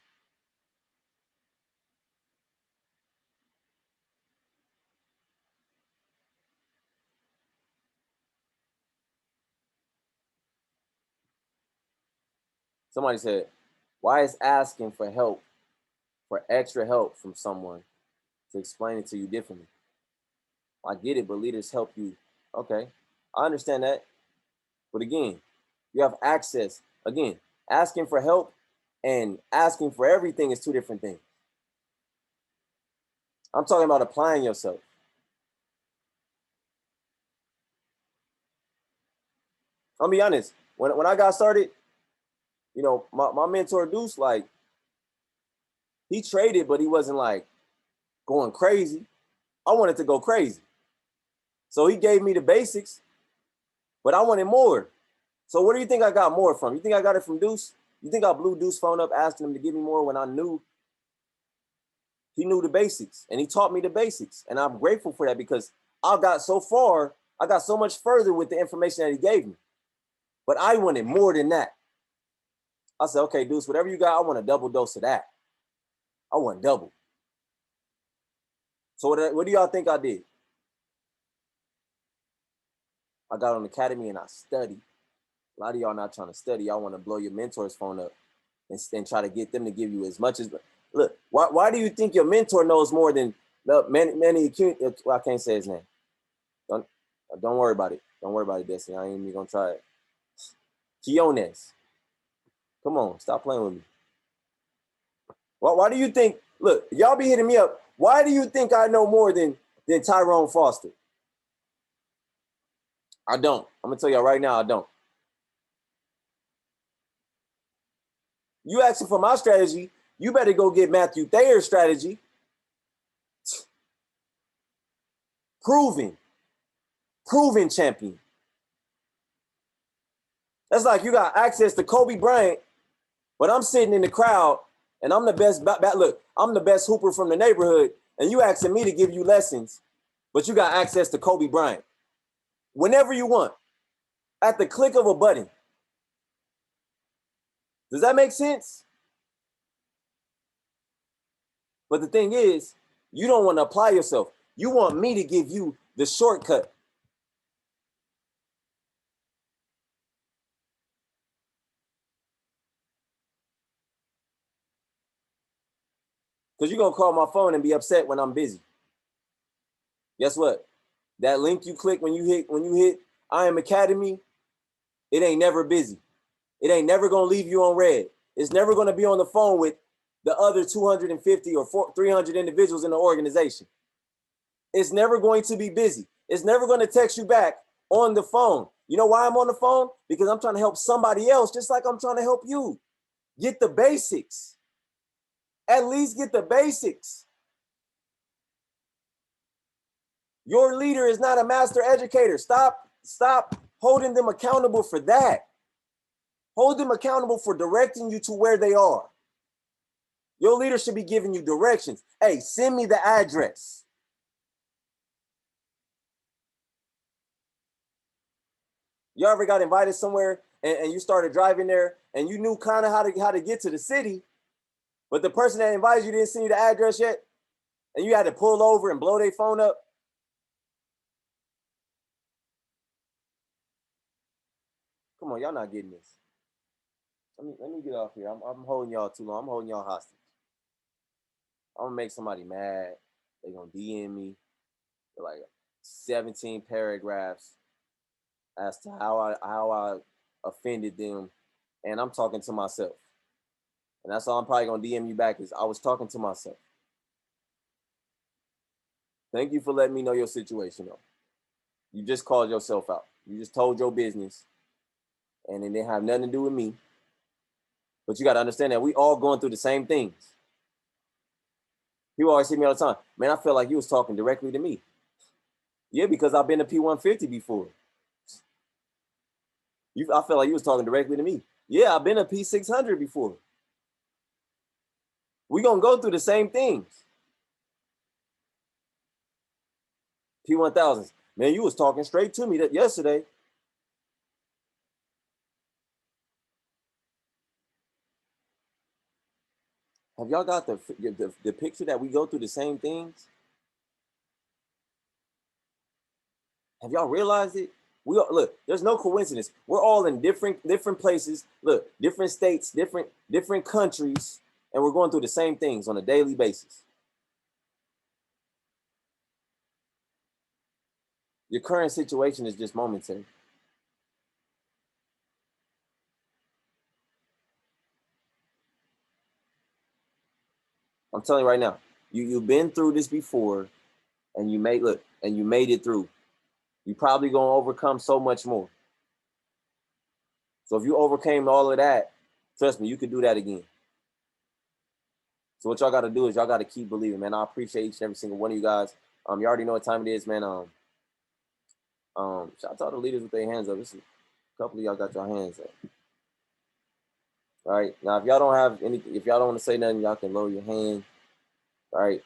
Somebody said, why is asking for help, for extra help from someone to explain it to you differently? I get it, but leaders help you. Okay, I understand that. But again, you have access. Again, asking for help and asking for everything is two different things. I'm talking about applying yourself. I'll be honest. When I got started, you know, my mentor Deuce, like, he traded, but he wasn't like going crazy. I wanted to go crazy. So he gave me the basics, but I wanted more. So what do you think I got more from? You think I got it from Deuce? You think I blew Deuce phone up asking him to give me more when I knew he knew the basics and he taught me the basics? And I'm grateful for that because I got so far, I got so much further with the information that he gave me. But I wanted more than that. I said, okay, Deuce, whatever you got, I want a double dose of that. I want double. So what do y'all think I did? I got on Academy and I studied. A lot of y'all not trying to study. Y'all want to blow your mentor's phone up and try to get them to give you as much as. Look, why do you think your mentor knows more than many? Well, I can't say his name. Don't worry about it. Don't worry about it, Destiny. I ain't even gonna try it. Quiones. Come on, stop playing with me. Why do you think? Look, y'all be hitting me up. Why do you think I know more than Tyrone Foster? I don't. I'm gonna tell y'all right now, I don't. You asking for my strategy, you better go get Matthew Thayer's strategy. Proven champion. That's like you got access to Kobe Bryant, but I'm sitting in the crowd and I'm the best. Look, I'm the best hooper from the neighborhood, and you asking me to give you lessons, but you got access to Kobe Bryant whenever you want, at the click of a button. Does that make sense? But the thing is, you don't want to apply yourself. You want me to give you the shortcut. Because you're going to call my phone and be upset when I'm busy. Guess what? That link you click when you hit I Am Academy, it ain't never busy. It ain't never going to leave you on red. It's never going to be on the phone with the other 250 or 300 individuals in the organization. It's never going to be busy. It's never going to text you back on the phone. You know why I'm on the phone? Because I'm trying to help somebody else, just like I'm trying to help you. Get the basics. At least get the basics. Your leader is not a master educator. Stop holding them accountable for that. Hold them accountable for directing you to where they are. Your leader should be giving you directions. Hey, send me the address. You ever got invited somewhere and you started driving there, and you knew kind of how to get to the city, but the person that invited you didn't send you the address yet, and you had to pull over and blow their phone up. Come on, y'all not getting this. Let me get off here. I'm holding y'all too long. I'm holding y'all hostage. I'm gonna make somebody mad. They gonna DM me for like 17 paragraphs as to how I offended them, and I'm talking to myself. And that's all I'm probably gonna DM you back is I was talking to myself. Thank you for letting me know your situation though. You just called yourself out. You just told your business, and it didn't have nothing to do with me. But you got to understand that we all going through the same things. People always see me all the time. Man, I felt like you was talking directly to me. Yeah, because I've been to P150 before. I felt like you was talking directly to me. Yeah, I've been to P600 before. We gonna go through the same things. P1000s. Man, you was talking straight to me yesterday. Have y'all got the picture that we go through the same things? Have y'all realized it? Look, there's no coincidence. We're all in different places. Look, different states, different countries, and we're going through the same things on a daily basis. Your current situation is just momentary. I'm telling you right now, you've been through this before, and you made it through. You probably gonna overcome so much more. So if you overcame all of that, trust me, you could do that again. So what y'all got to do is y'all got to keep believing, man. I appreciate each and every single one of you guys. You already know what time it is, man. Shout out to all the leaders with their hands up. This is a couple of y'all got your hands up. All right. Now, if y'all don't have any, if y'all don't want to say nothing, y'all can lower your hand. All right.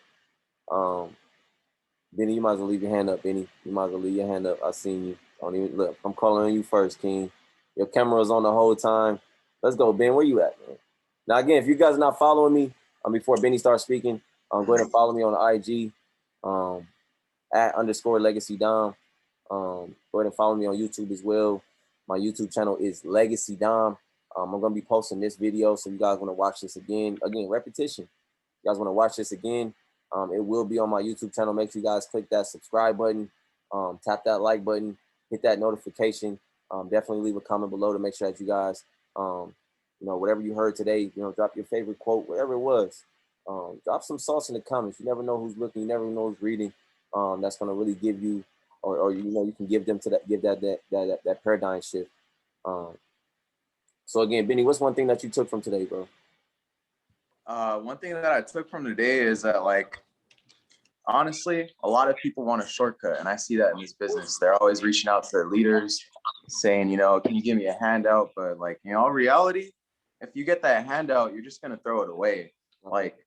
Benny, you might as well leave your hand up, Benny. You might as well leave your hand up. I seen you. Don't even look. I'm calling on you first, King. Your camera was on the whole time. Let's go, Ben. Where you at, man? Now, again, if you guys are not following me before Benny starts speaking, go ahead and follow me on the IG @_LegacyDom. Go ahead and follow me on YouTube as well. My YouTube channel is Legacy Dom. I'm gonna be posting this video, so you guys want to watch this again. Again, repetition. You guys want to watch this again? It will be on my YouTube channel. Make sure you guys click that subscribe button, tap that like button, hit that notification. Definitely leave a comment below to make sure that you guys, whatever you heard today, drop your favorite quote, whatever it was. Drop some sauce in the comments. You never know who's looking. You never know who's reading. That's gonna really give you, or you can give them to that paradigm shift. So again, Benny, what's one thing that you took from today, bro? One thing that I took from today is that, like, honestly, a lot of people want a shortcut, and I see that in this business. They're always reaching out to their leaders, saying, can you give me a handout? But like, in reality, if you get that handout, you're just gonna throw it away. Like,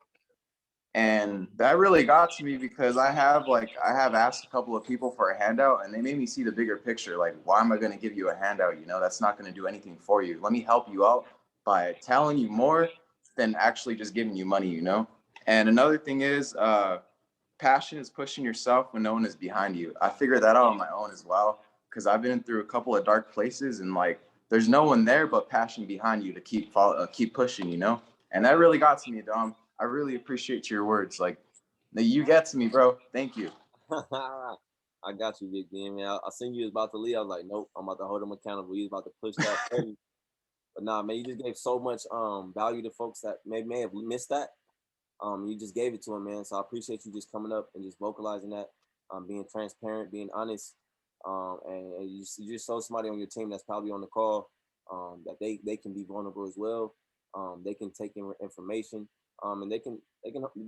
and that really got to me because I have asked a couple of people for a handout, and they made me see the bigger picture. Like, why am I gonna give you a handout? That's not gonna do anything for you. Let me help you out by telling you more than actually just giving you money. And another thing is, passion is pushing yourself when no one is behind you. I figured that out on my own as well, because I've been through a couple of dark places, and like, there's no one there but passion behind you to keep pushing, And that really got to me, Dom. I really appreciate your words. Like, you get to me, bro. Thank you. I got you, Big Ben, man. I seen you was about to leave. I was like, nope, I'm about to hold him accountable. You was about to push that button. But nah, man, you just gave so much value to folks that may have missed that. You just gave it to them, man. So I appreciate you just coming up and just vocalizing that, being transparent, being honest, and you just show somebody on your team that's probably on the call that they can be vulnerable as well. They can take in information, and they can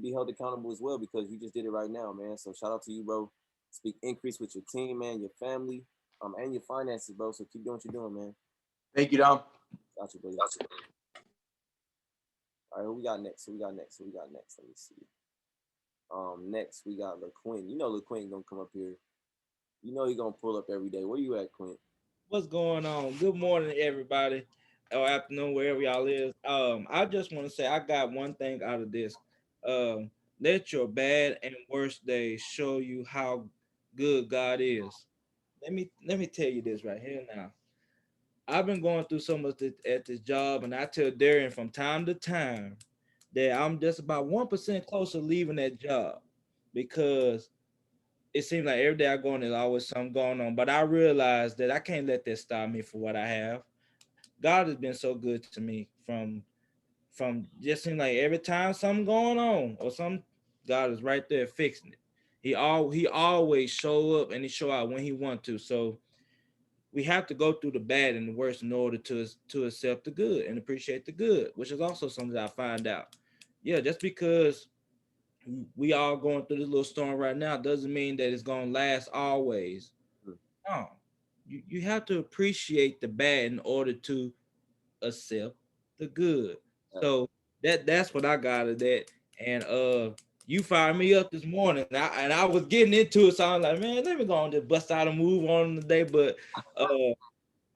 be held accountable as well, because you just did it right now, man. So shout out to you, bro. Speak increase with your team, man, your family, and your finances, bro. So keep doing what you're doing, man. Thank you, Dom. Got you, buddy. All right, who we got next? Let me see. Next we got LaQuinn. LaQuinn gonna come up here. He gonna pull up every day. Where you at, Quinn? What's going on? Good morning, everybody, or afternoon, wherever y'all is. I just want to say I got one thing out of this. Um, Let your bad and worst days show you how good God is. Let me tell you this right here now. I've been going through so much at this job, and I tell Darian from time to time that I'm just about 1% closer to leaving that job because it seems like every day I go in, there's always something going on. But I realize that I can't let that stop me for what I have. God has been so good to me from just seems like every time something going on or something, God is right there fixing it. He always show up and he show out when he want to. So we have to go through the bad and the worst in order to accept the good and appreciate the good, which is also something that I find out. Yeah, just because we all going through this little storm right now doesn't mean that it's gonna last always. Mm. No, you have to appreciate the bad in order to accept the good. So that's what I got of that. And you fired me up this morning, and I was getting into it, so I'm like, man, let me go on just bust out and move on today. But uh,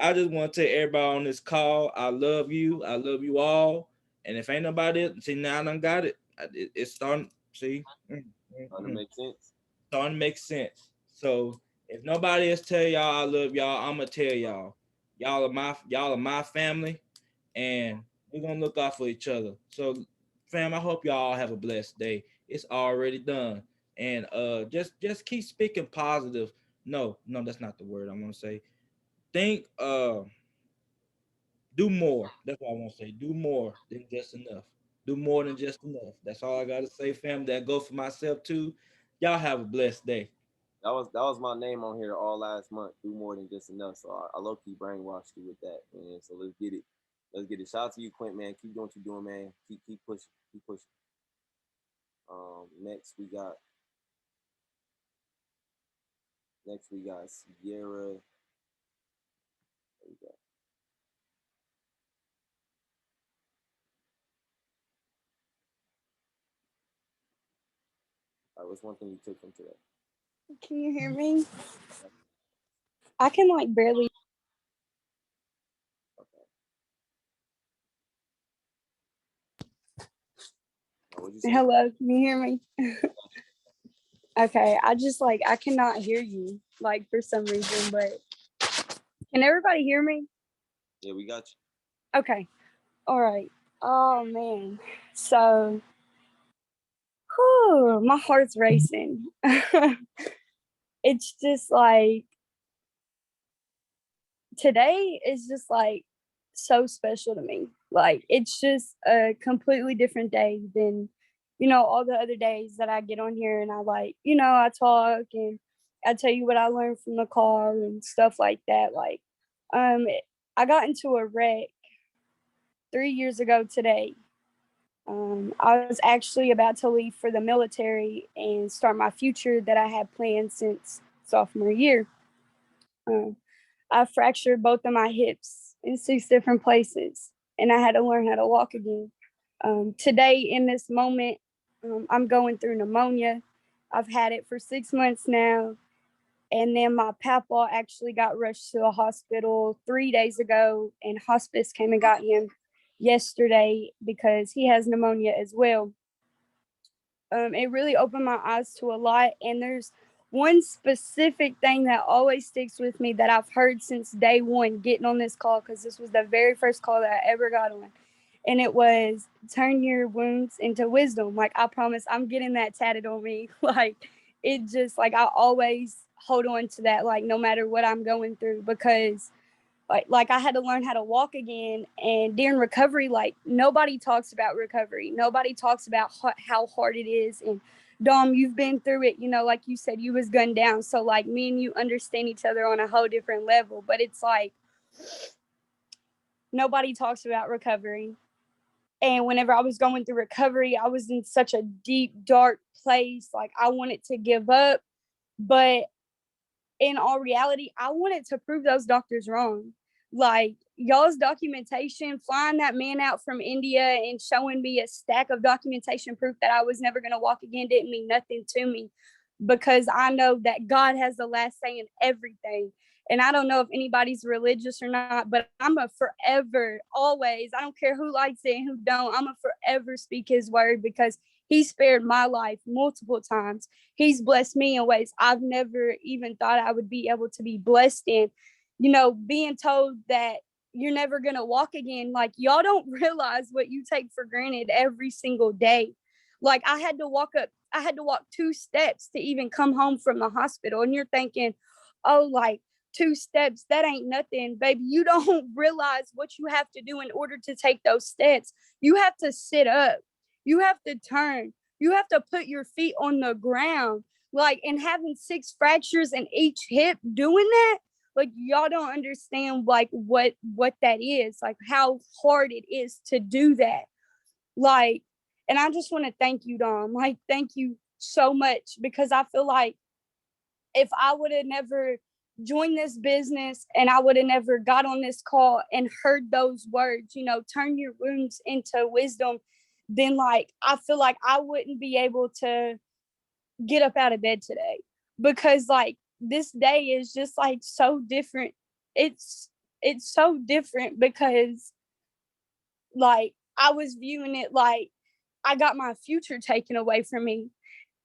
I just want to tell everybody on this call, I love you. I love you all. And if ain't nobody, see now I done got it. It's starting. See, Trying to make sense. starting to make sense. So if nobody else tell y'all I love y'all, I'ma tell y'all. Y'all are my family, and we're gonna look out for each other. So, fam, I hope y'all have a blessed day. It's already done, and just keep speaking positive. No, that's not the word I want to say. Think do more. That's what I want to say. Do more than just enough. Do more than just enough. That's all I gotta say, fam. That go for myself too. Y'all have a blessed day. That was my name on here all last month. Do more than just enough. So I low key brainwashed you with that, man. So let's get it. Let's get it. Shout out to you, Quint, man. Keep doing what you're doing, man. Keep pushing. Keep pushing. Next we got Sierra. There we go. All right, what's one thing you took from today? Can you hear me? I can like barely. Okay. What'd you say? Hello, can you hear me? Okay, I just like I cannot hear you like for some reason, but can everybody hear me? Yeah, we got you. Okay, all right. Oh man, so whew, my heart's racing. It's just like today is just like so special to me. Like it's just a completely different day than all the other days that I get on here and I like I talk and I tell you what I learned from the car and stuff like that. Like um I got into a wreck 3 years ago today. I was actually about to leave for the military and start my future that I had planned since sophomore year. Um, I fractured both of my hips in 6 different places, and I had to learn how to walk again. Today, in this moment, I'm going through pneumonia. I've had it for 6 months now, and then my papa actually got rushed to a hospital 3 days ago, and hospice came and got him yesterday because he has pneumonia as well. It really opened my eyes to a lot. And there's one specific thing that always sticks with me that I've heard since day one getting on this call, because this was the very first call that I ever got on. And it was turn your wounds into wisdom. Like, I promise I'm getting that tatted on me. Like, it just, like, I always hold on to that, like, no matter what I'm going through, because like I had to learn how to walk again. And during recovery, like nobody talks about recovery. Nobody talks about how hard it is. And Dom, you've been through it, like you said, you was gunned down. So like me and you understand each other on a whole different level. But it's like nobody talks about recovery. And whenever I was going through recovery, I was in such a deep, dark place. Like I wanted to give up. But in all reality, I wanted to prove those doctors wrong. Like y'all's documentation, flying that man out from India and showing me a stack of documentation proof that I was never going to walk again didn't mean nothing to me, because I know that God has the last say in everything. And I don't know if anybody's religious or not, but I'm a forever, always, I don't care who likes it and who don't, I'm a forever speak his word, because he spared my life multiple times. He's blessed me in ways I've never even thought I would be able to be blessed in. You know, being told that you're never going to walk again. Like, y'all don't realize what you take for granted every single day. Like, I had to walk 2 steps to even come home from the hospital. And you're thinking, oh, like 2 steps, that ain't nothing. Baby, you don't realize what you have to do in order to take those steps. You have to sit up. You have to turn. You have to put your feet on the ground. Like, and having 6 fractures in each hip doing that, like, y'all don't understand like what that is, like how hard it is to do that. Like, and I just want to thank you, Dom. Like, thank you so much, because I feel like if I would have never joined this business and I would have never got on this call and heard those words, you know, turn your wounds into wisdom, then like I feel like I wouldn't be able to get up out of bed today, because like this day is just like so different. It's so different because like I was viewing it like I got my future taken away from me.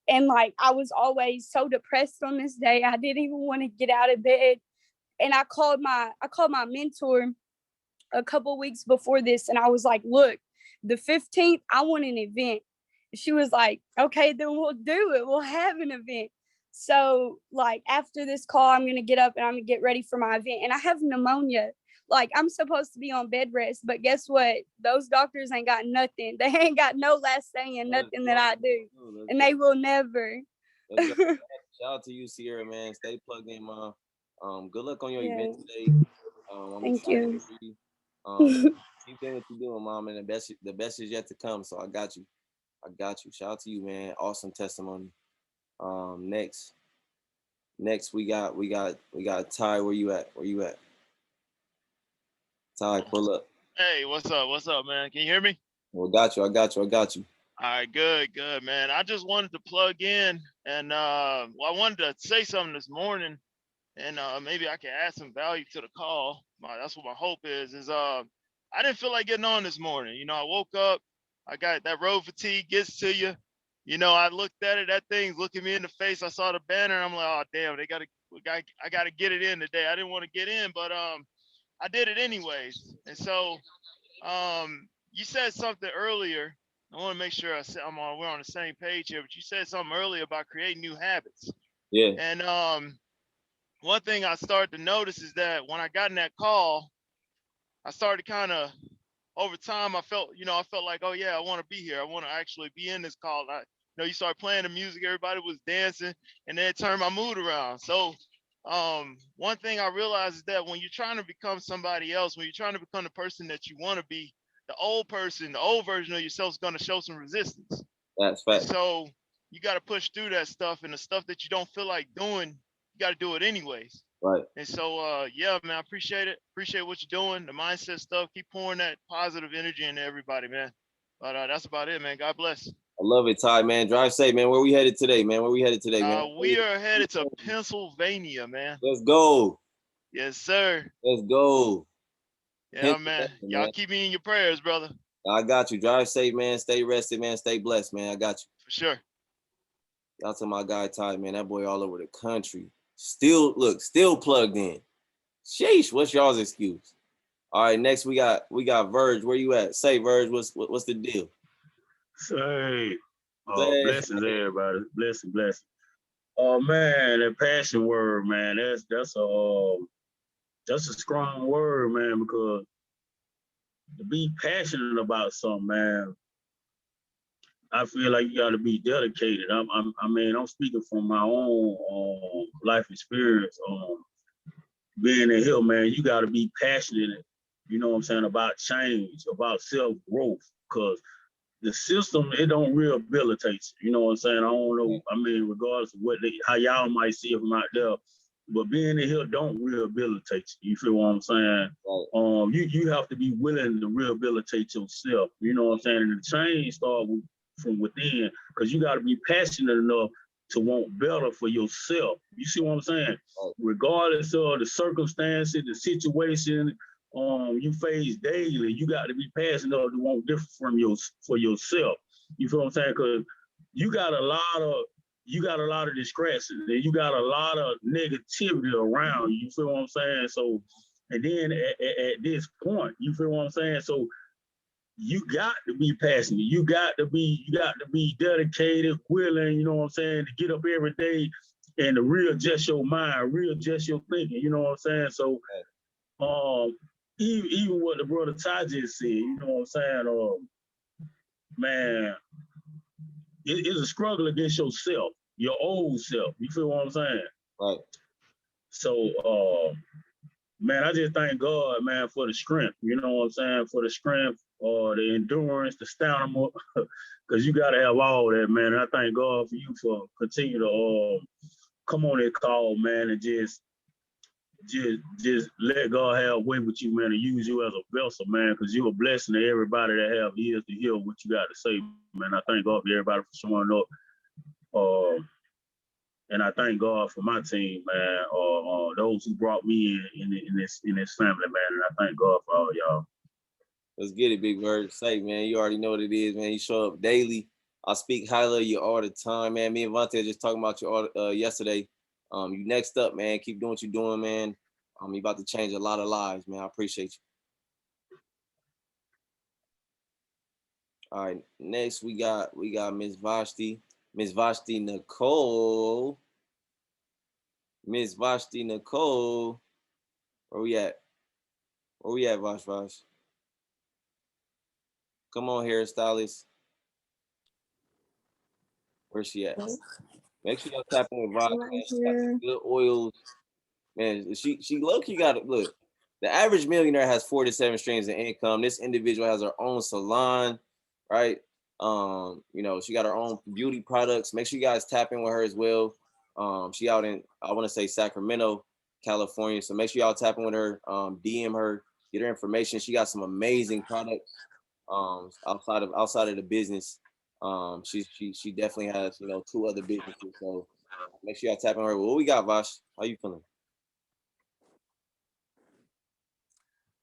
And like I was always so depressed on this day. I didn't even want to get out of bed. And I called my mentor a couple weeks before this, and I was like, look, the 15th, I want an event. She was like, okay, then we'll do it. We'll have an event. So like after this call, I'm going to get up and I'm going to get ready for my event. And I have pneumonia. Like, I'm supposed to be on bed rest, but guess what? Those doctors ain't got nothing. They ain't got no last say in nothing that I do. And they will never. Shout out to you, Sierra, man. Stay plugged in, Mom. Good luck on your event today. I'm Thank you. Keep doing what you're doing, Mom, and the best is yet to come. So I got you. Shout out to you, man. Awesome testimony. Next we got Ty. Where you at? Ty, pull up. Hey, what's up, man? Can you hear me? Well, got you. I got you. All right, good, man. I just wanted to plug in, and I wanted to say something this morning, and maybe I can add some value to the call. That's what my hope is. I didn't feel like getting on this morning. You know, I woke up, I got that road fatigue gets to you. You know, I looked at it, that thing's looking me in the face. I saw the banner, and I'm like, oh damn, I gotta get it in today. I didn't want to get in, but I did it anyways. And so you said something earlier. I want to make sure we're on the same page here, but you said something earlier about creating new habits. Yeah. And one thing I started to notice is that when I got in that call, I started kind of over time, I felt like, oh yeah, I want to be here. I want to actually be in this call. You start playing the music, everybody was dancing, and then it turned my mood around. So one thing I realized is that when you're trying to become somebody else, when you're trying to become the person that you want to be, the old version of yourself is going to show some resistance. That's fact. So you got to push through that stuff, and the stuff that you don't feel like doing, you got to do it anyways. Right. And so, yeah, man, I appreciate it. Appreciate what you're doing, the mindset stuff. Keep pouring that positive energy into everybody, man. But that's about it, man. God bless. I love it, Ty, man. Drive safe, man. Where we headed today, man? We are headed to Pennsylvania, man. Let's go. Yes, sir. Let's go. Yeah, man. Y'all keep me in your prayers, brother. I got you. Drive safe, man. Stay rested, man. Stay blessed, man. I got you. For sure. Shout out to my guy, Ty, man. That boy all over the country. Still plugged in. Sheesh, what's y'all's excuse? All right, next we got Verge. Where you at? Say, Verge, what's the deal? Say, blessings, everybody. Blessings. Oh man, that passion word, man. That's a strong word, man. Because to be passionate about something, man, I feel like you got to be dedicated. I'm speaking from my own life experience. Being in here, man, you got to be passionate. You know what I'm saying, about change, about self-growth, because the system, it don't rehabilitate you. You know what I'm saying? I don't know. I mean, regardless of how y'all might see it from out there, but being in here don't rehabilitate you. You feel what I'm saying? Right. You have to be willing to rehabilitate yourself. You know what I'm saying? And the change starts from within, because you got to be passionate enough to want better for yourself. You see what I'm saying? Regardless of the circumstances, the situation you face daily, you got to be passionate to want different for yourself. You feel what I'm saying? Because you got a lot of distractions and you got a lot of negativity around you. You feel what I'm saying? So, and then at this point, you feel what I'm saying? So you got to be passionate. You got to be dedicated, willing, you know what I'm saying, to get up every day and to readjust your mind, readjust your thinking, you know what I'm saying? So even what the brother Ty just said, you know what I'm saying? Man, it's a struggle against yourself, your old self. You feel what I'm saying? Right. So man, I just thank God, man, for the strength. You know what I'm saying? For the strength, the endurance, the stamina, because you got to have all that, man. And I thank God for you for continue to come on that call, man, and just let God have way with you, man, and use you as a vessel, man, because you're a blessing to everybody that have ears to hear what you got to say, man. I thank God for everybody for showing up. And I thank God for my team, man, those who brought me in this family, man. And I thank God for all y'all. Let's get it, Big Bird. Say, man, you already know what it is, man. You show up daily. I speak highly of you all the time, man. Me and Vontae just talking about you all yesterday. You next up, man. Keep doing what you're doing, man. You about to change a lot of lives, man. I appreciate you. All right, next we got Miss Vashti Nicole. Miss Vashti Nicole. Where we at? Vash? Come on, hairstylist. Where's she at? Make sure y'all tap in with Vash, man. She got some good oils. Man, she low-key got it. Look, the average millionaire has 4 to 7 streams of income. This individual has her own salon, right? You know, she got her own beauty products. Make sure you guys tap in with her as well. She out in, I want to say, Sacramento, California. So make sure y'all tap in with her, DM her, get her information. She got some amazing products outside of the business. She definitely has, you know, 2 other businesses. So make sure y'all tap in with her. What we got, Vash? How you feeling?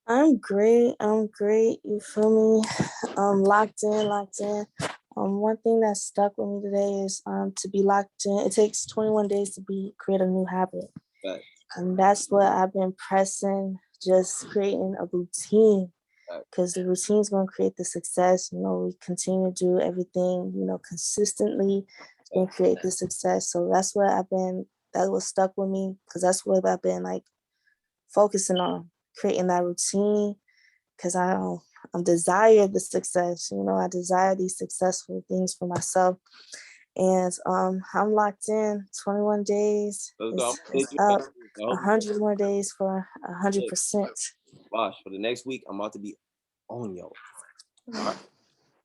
I'm great. You feel me? Locked in. One thing that stuck with me today is to be locked in. It takes 21 days to create a new habit. Right. And that's what I've been pressing, just creating a routine. Because the routine is going to create the success. You know, we continue to do everything, you know, consistently and create the success. So that's what that was stuck with me, because that's what I've been like focusing on, creating that routine, because I desire the success. You know, I desire these successful things for myself. And I'm locked in. 21 days. It's up. 100 more days for 100%. Gosh, for the next week, I'm about to be on y'all. Right.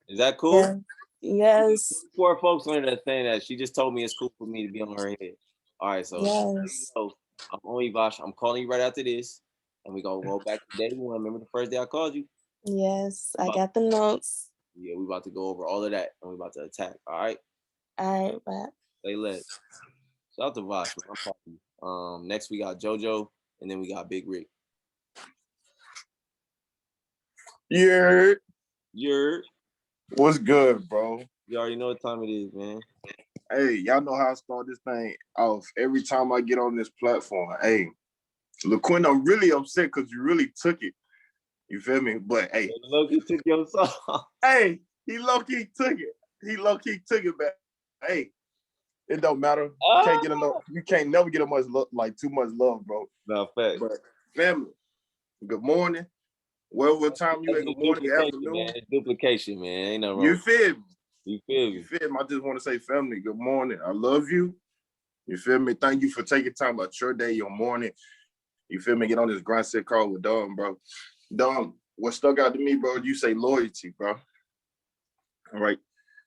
Is that cool? Yeah. Yes. Poor folks on that thing that she just told me it's cool for me to be on her head. All right, so, yes. So I'm on you, Vash. I'm calling you right after this, and we gonna go back to day one. Remember the first day I called you? Yes, I got the notes. Yeah, we about to go over all of that, and we about to attack. All right. All right, but Stay lit. Shout out to Vash. I'm proud of you. Next we got JoJo, and then we got Big Rick. Yeah. What's good, bro? You already know what time it is, man. Hey, y'all know how I start this thing off every time I get on this platform. Hey, LaQuinn, I'm really upset because you really took it. You feel me? But hey, low-key took your song. Hey, he low-key took it. He low-key took it back. Hey, it don't matter. You can't get enough. You can't never get too much love, bro. No, fact. But family, good morning. What time you at? Good morning, afternoon. Man. It's duplication, man. Ain't no wrong. You feel me? You feel me? You feel me? I just want to say, family, good morning. I love you. You feel me? Thank you for taking time out your day, your morning. You feel me? Get on this Grindset call with Dom, bro. Dom, what stuck out to me, bro, you say loyalty, bro. All right.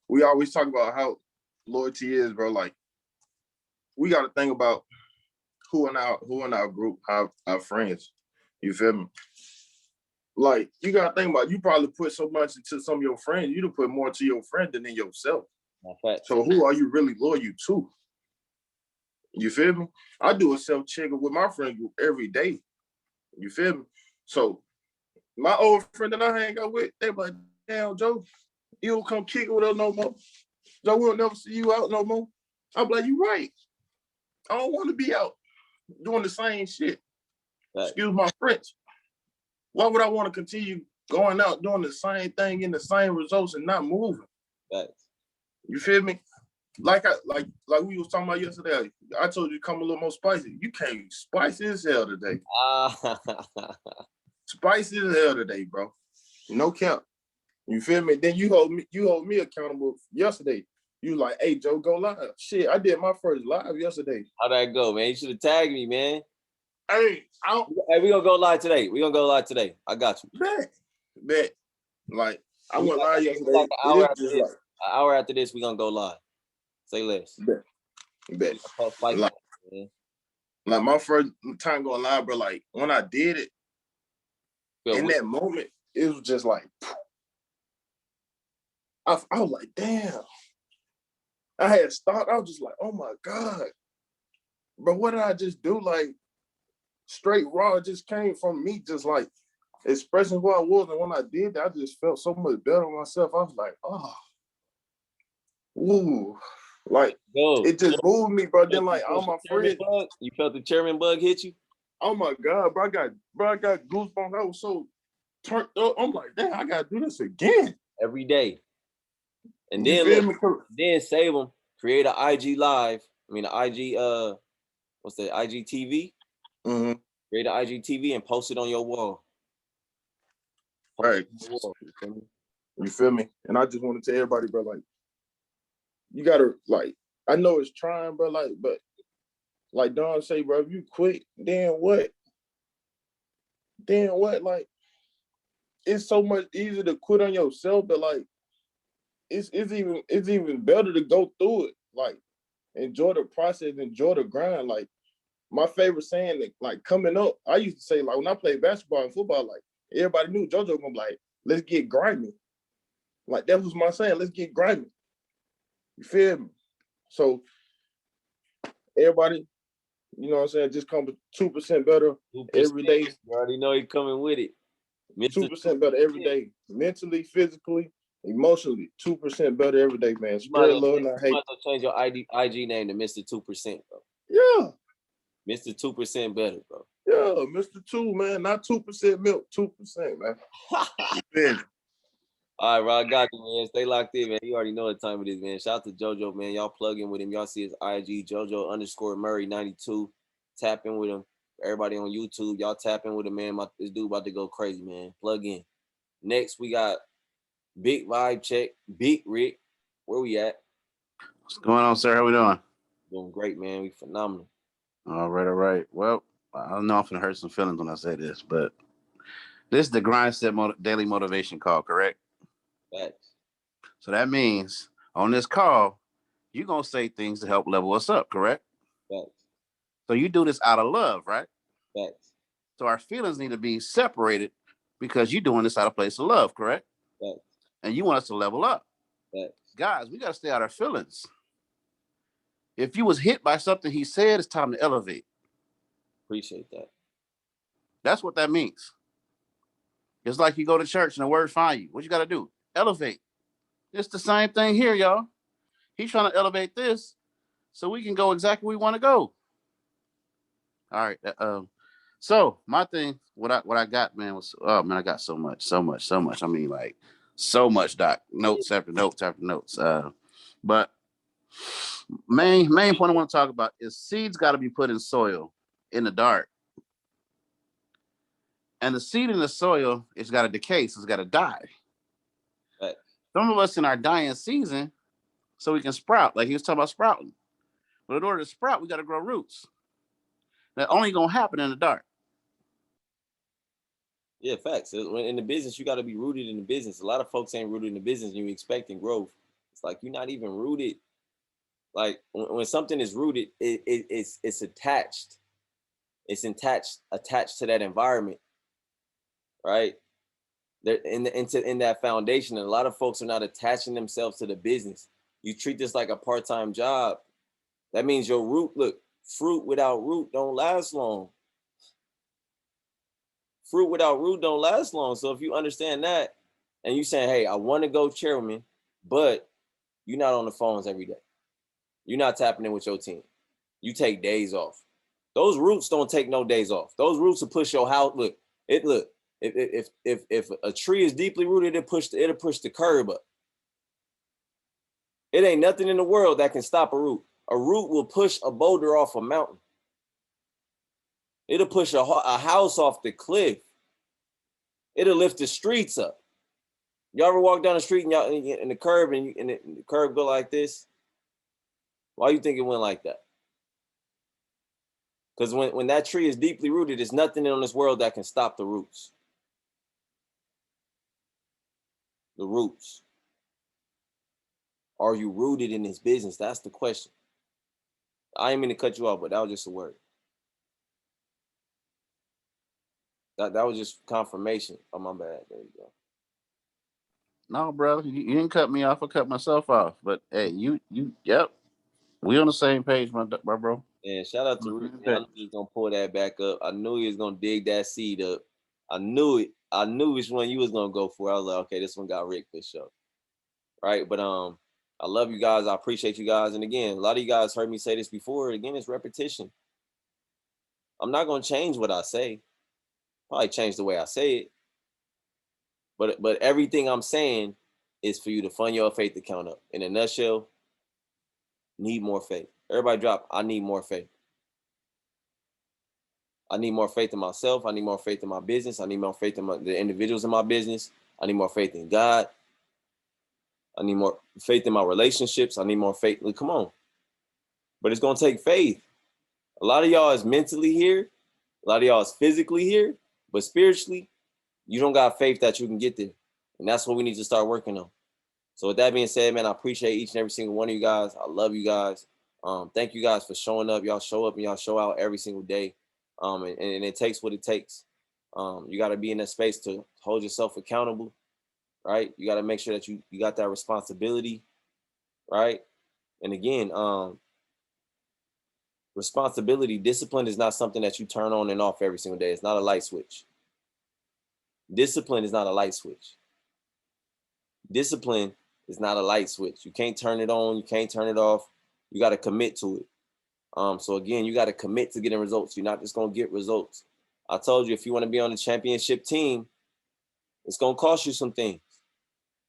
We always talk about how loyalty is, bro. Like, we got to think about who in our group, our friends. You feel me? Like, you got to think about, you probably put so much into some of your friends, you to put more to your friend than in yourself. No, fact. So who are you really loyal to? You feel me? I do a self-check with my friend group every day. You feel me? So my old friend that I hang out with, they like, damn, Joe, you don't come kick it with us no more. Joe, we'll never see you out no more. I'm like, you right. I don't want to be out doing the same shit. Right. Excuse my French. Why would I want to continue going out doing the same thing in the same results and not moving? Right. You feel me? Like we was talking about yesterday. I told you to come a little more spicy. You came spicy as hell today. Spicy as hell today, bro. No cap. You feel me? Then you hold me accountable yesterday. You like, hey Joe, go live. Shit, I did my first live yesterday. How'd that go, man? You should have tagged me, man. Hey, we gonna go live today. I got you. Bet. Like, I went live yesterday. Like An hour after this, we gonna go live. Say less. Bet. Like my first time going live, bro, like when I did it, in that moment, it was just like, I was like, damn. I had stopped. I was just like, oh my God. Bro, what did I just do? Like, straight raw, it just came from me, just like expressing who I was. And when I did that, I just felt so much better with myself. I was like, oh, ooh. Like, it just moved me, bro. Then, like, all my friends. You felt the chairman bug hit you? Oh my God, bro. I got goosebumps. I was so turned up. I'm like, damn, I gotta do this again. Every day. And then save them, create an IG live. I mean, an IG, what's that, IGTV? Mm-hmm. Create an IGTV and post it on your wall. Right. You feel me? And I just want to tell everybody, bro, like, you gotta, like, I know it's trying, bro, like, but like Don say, bro, if you quit, then what? Then what? Like, it's so much easier to quit on yourself, but like, it's even better to go through it. Like, enjoy the process, enjoy the grind. Like, my favorite saying, like, coming up, I used to say, like, when I played basketball and football, like, everybody knew JoJo gonna be like, let's get grimy. Like, that was my saying, let's get grimy. You feel me? So everybody, you know what I'm saying, just come 2% better 2%, every day. You already know he coming with it. 2% better every day. Mentally, physically, emotionally, 2% better every day, man. Spread love, not hate. You might as well change your IG name to Mr. 2%, bro. Yeah. Mr. 2% better, bro. Yeah, Mr. 2, man. Not 2% milk, 2%, man. All right, bro, I got you, man. Stay locked in, man. You already know what time it is, man. Shout out to JoJo, man. Y'all plug in with him. Y'all see his IG, JoJo_Murray92. Tap in with him. Everybody on YouTube, y'all tap in with him, man. This dude about to go crazy, man. Plug in. Next, we got Big Vibe Check. Big Rick. Where we at? What's going on, sir? How we doing? Doing great, man. We phenomenal. All right. Well, I don't know if I'm gonna hurt some feelings when I say this, but this is the Grindset daily motivation call, correct? Facts. So that means on this call, you're gonna say things to help level us up, correct? Facts. So you do this out of love, right? Facts. So our feelings need to be separated because you're doing this out of place of love, correct? Facts. And you want us to level up. Facts. Guys, we gotta stay out of our feelings. If you was hit by something he said, it's time to elevate. Appreciate that. That's what that means. It's like you go to church and the word find you. What you got to do? Elevate. It's the same thing here, y'all. He's trying to elevate this so we can go exactly where we want to go. All right. So my thing, what I got, man, was, oh man, I got so much. I mean, like, so much, Doc. Notes after notes after notes. But main point I want to talk about is seeds got to be put in soil in the dark. And the seed in the soil, it's got to decay, so it's got to die. Right. Some of us in our dying season, so we can sprout, like he was talking about sprouting. But in order to sprout, we got to grow roots. That only going to happen in the dark. Yeah, facts. In the business, you got to be rooted in the business. A lot of folks ain't rooted in the business and you're expecting growth. It's like you're not even rooted. Like when something is rooted, it's attached. It's attached to that environment. Right? They're in that foundation, and a lot of folks are not attaching themselves to the business. You treat this like a part-time job. That means your root. Look, fruit without root don't last long. Fruit without root don't last long. So if you understand that, and you saying, hey, I want to go chairman, but you're not on the phones every day. You're not tapping in with your team. You take days off. Those roots don't take no days off. Those roots will push your house. Look. If a tree is deeply rooted, it'll push the curb up. It ain't nothing in the world that can stop a root. A root will push a boulder off a mountain. It'll push a house off the cliff. It'll lift the streets up. Y'all ever walk down the street and y'all in the curb and the curb go like this? Why you think it went like that? Because when that tree is deeply rooted, there's nothing in this world that can stop the roots. The roots. Are you rooted in this business? That's the question. I ain't mean to cut you off, but that was just a word. That was just confirmation. Oh, my bad. There you go. No, brother, you didn't cut me off. I cut myself off. But hey, yep. We on the same page, my bro. And shout out to Rick. I knew he was gonna pull that back up. I knew he was gonna dig that seed up. I knew it. I knew which one you was gonna go for. I was like, okay, this one got Rick for sure. Right. But I love you guys. I appreciate you guys. And again, a lot of you guys heard me say this before. Again, it's repetition. I'm not gonna change what I say. Probably change the way I say it. But everything I'm saying is for you to fund your faith account up. In a nutshell, need more faith. Everybody drop, I need more faith. I need more faith in myself. I need more faith in my business. I need more faith in the individuals in my business. I need more faith in God. I need more faith in my relationships. I need more faith. Look, come on. But it's going to take faith. A lot of y'all is mentally here. A lot of y'all is physically here. But spiritually, you don't got faith that you can get there. And that's what we need to start working on. So with that being said, man, I appreciate each and every single one of you guys. I love you guys. Thank you guys for showing up. Y'all show up and y'all show out every single day. And it takes what it takes. You got to be in that space to hold yourself accountable, right? You got to make sure that you got that responsibility, right? And again, responsibility, discipline is not something that you turn on and off every single day. It's not a light switch. Discipline is not a light switch. Discipline is not a light switch. You can't turn it on. You can't turn it off. You got to commit to it. So again, you got to commit to getting results. You're not just going to get results. I told you, if you want to be on the championship team, it's going to cost you some things.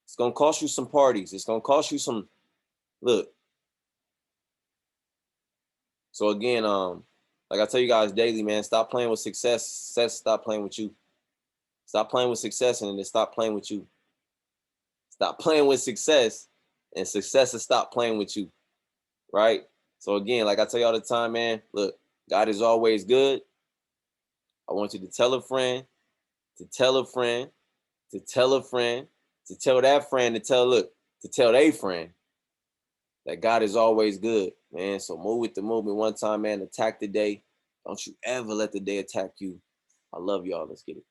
It's going to cost you some parties. It's going to cost you some, look. So again, like I tell you guys daily, man, stop playing with success. Success, stop playing with you. Stop playing with success and then stop playing with you. Stop playing with success and success will stop playing with you, right? So again, like I tell you all the time, man, look, God is always good. I want you to tell a friend, to tell a friend, to tell a friend, to tell that friend, to tell their friend that God is always good, man. So move with the movement one time, man. Attack the day. Don't you ever let the day attack you. I love y'all. Let's get it.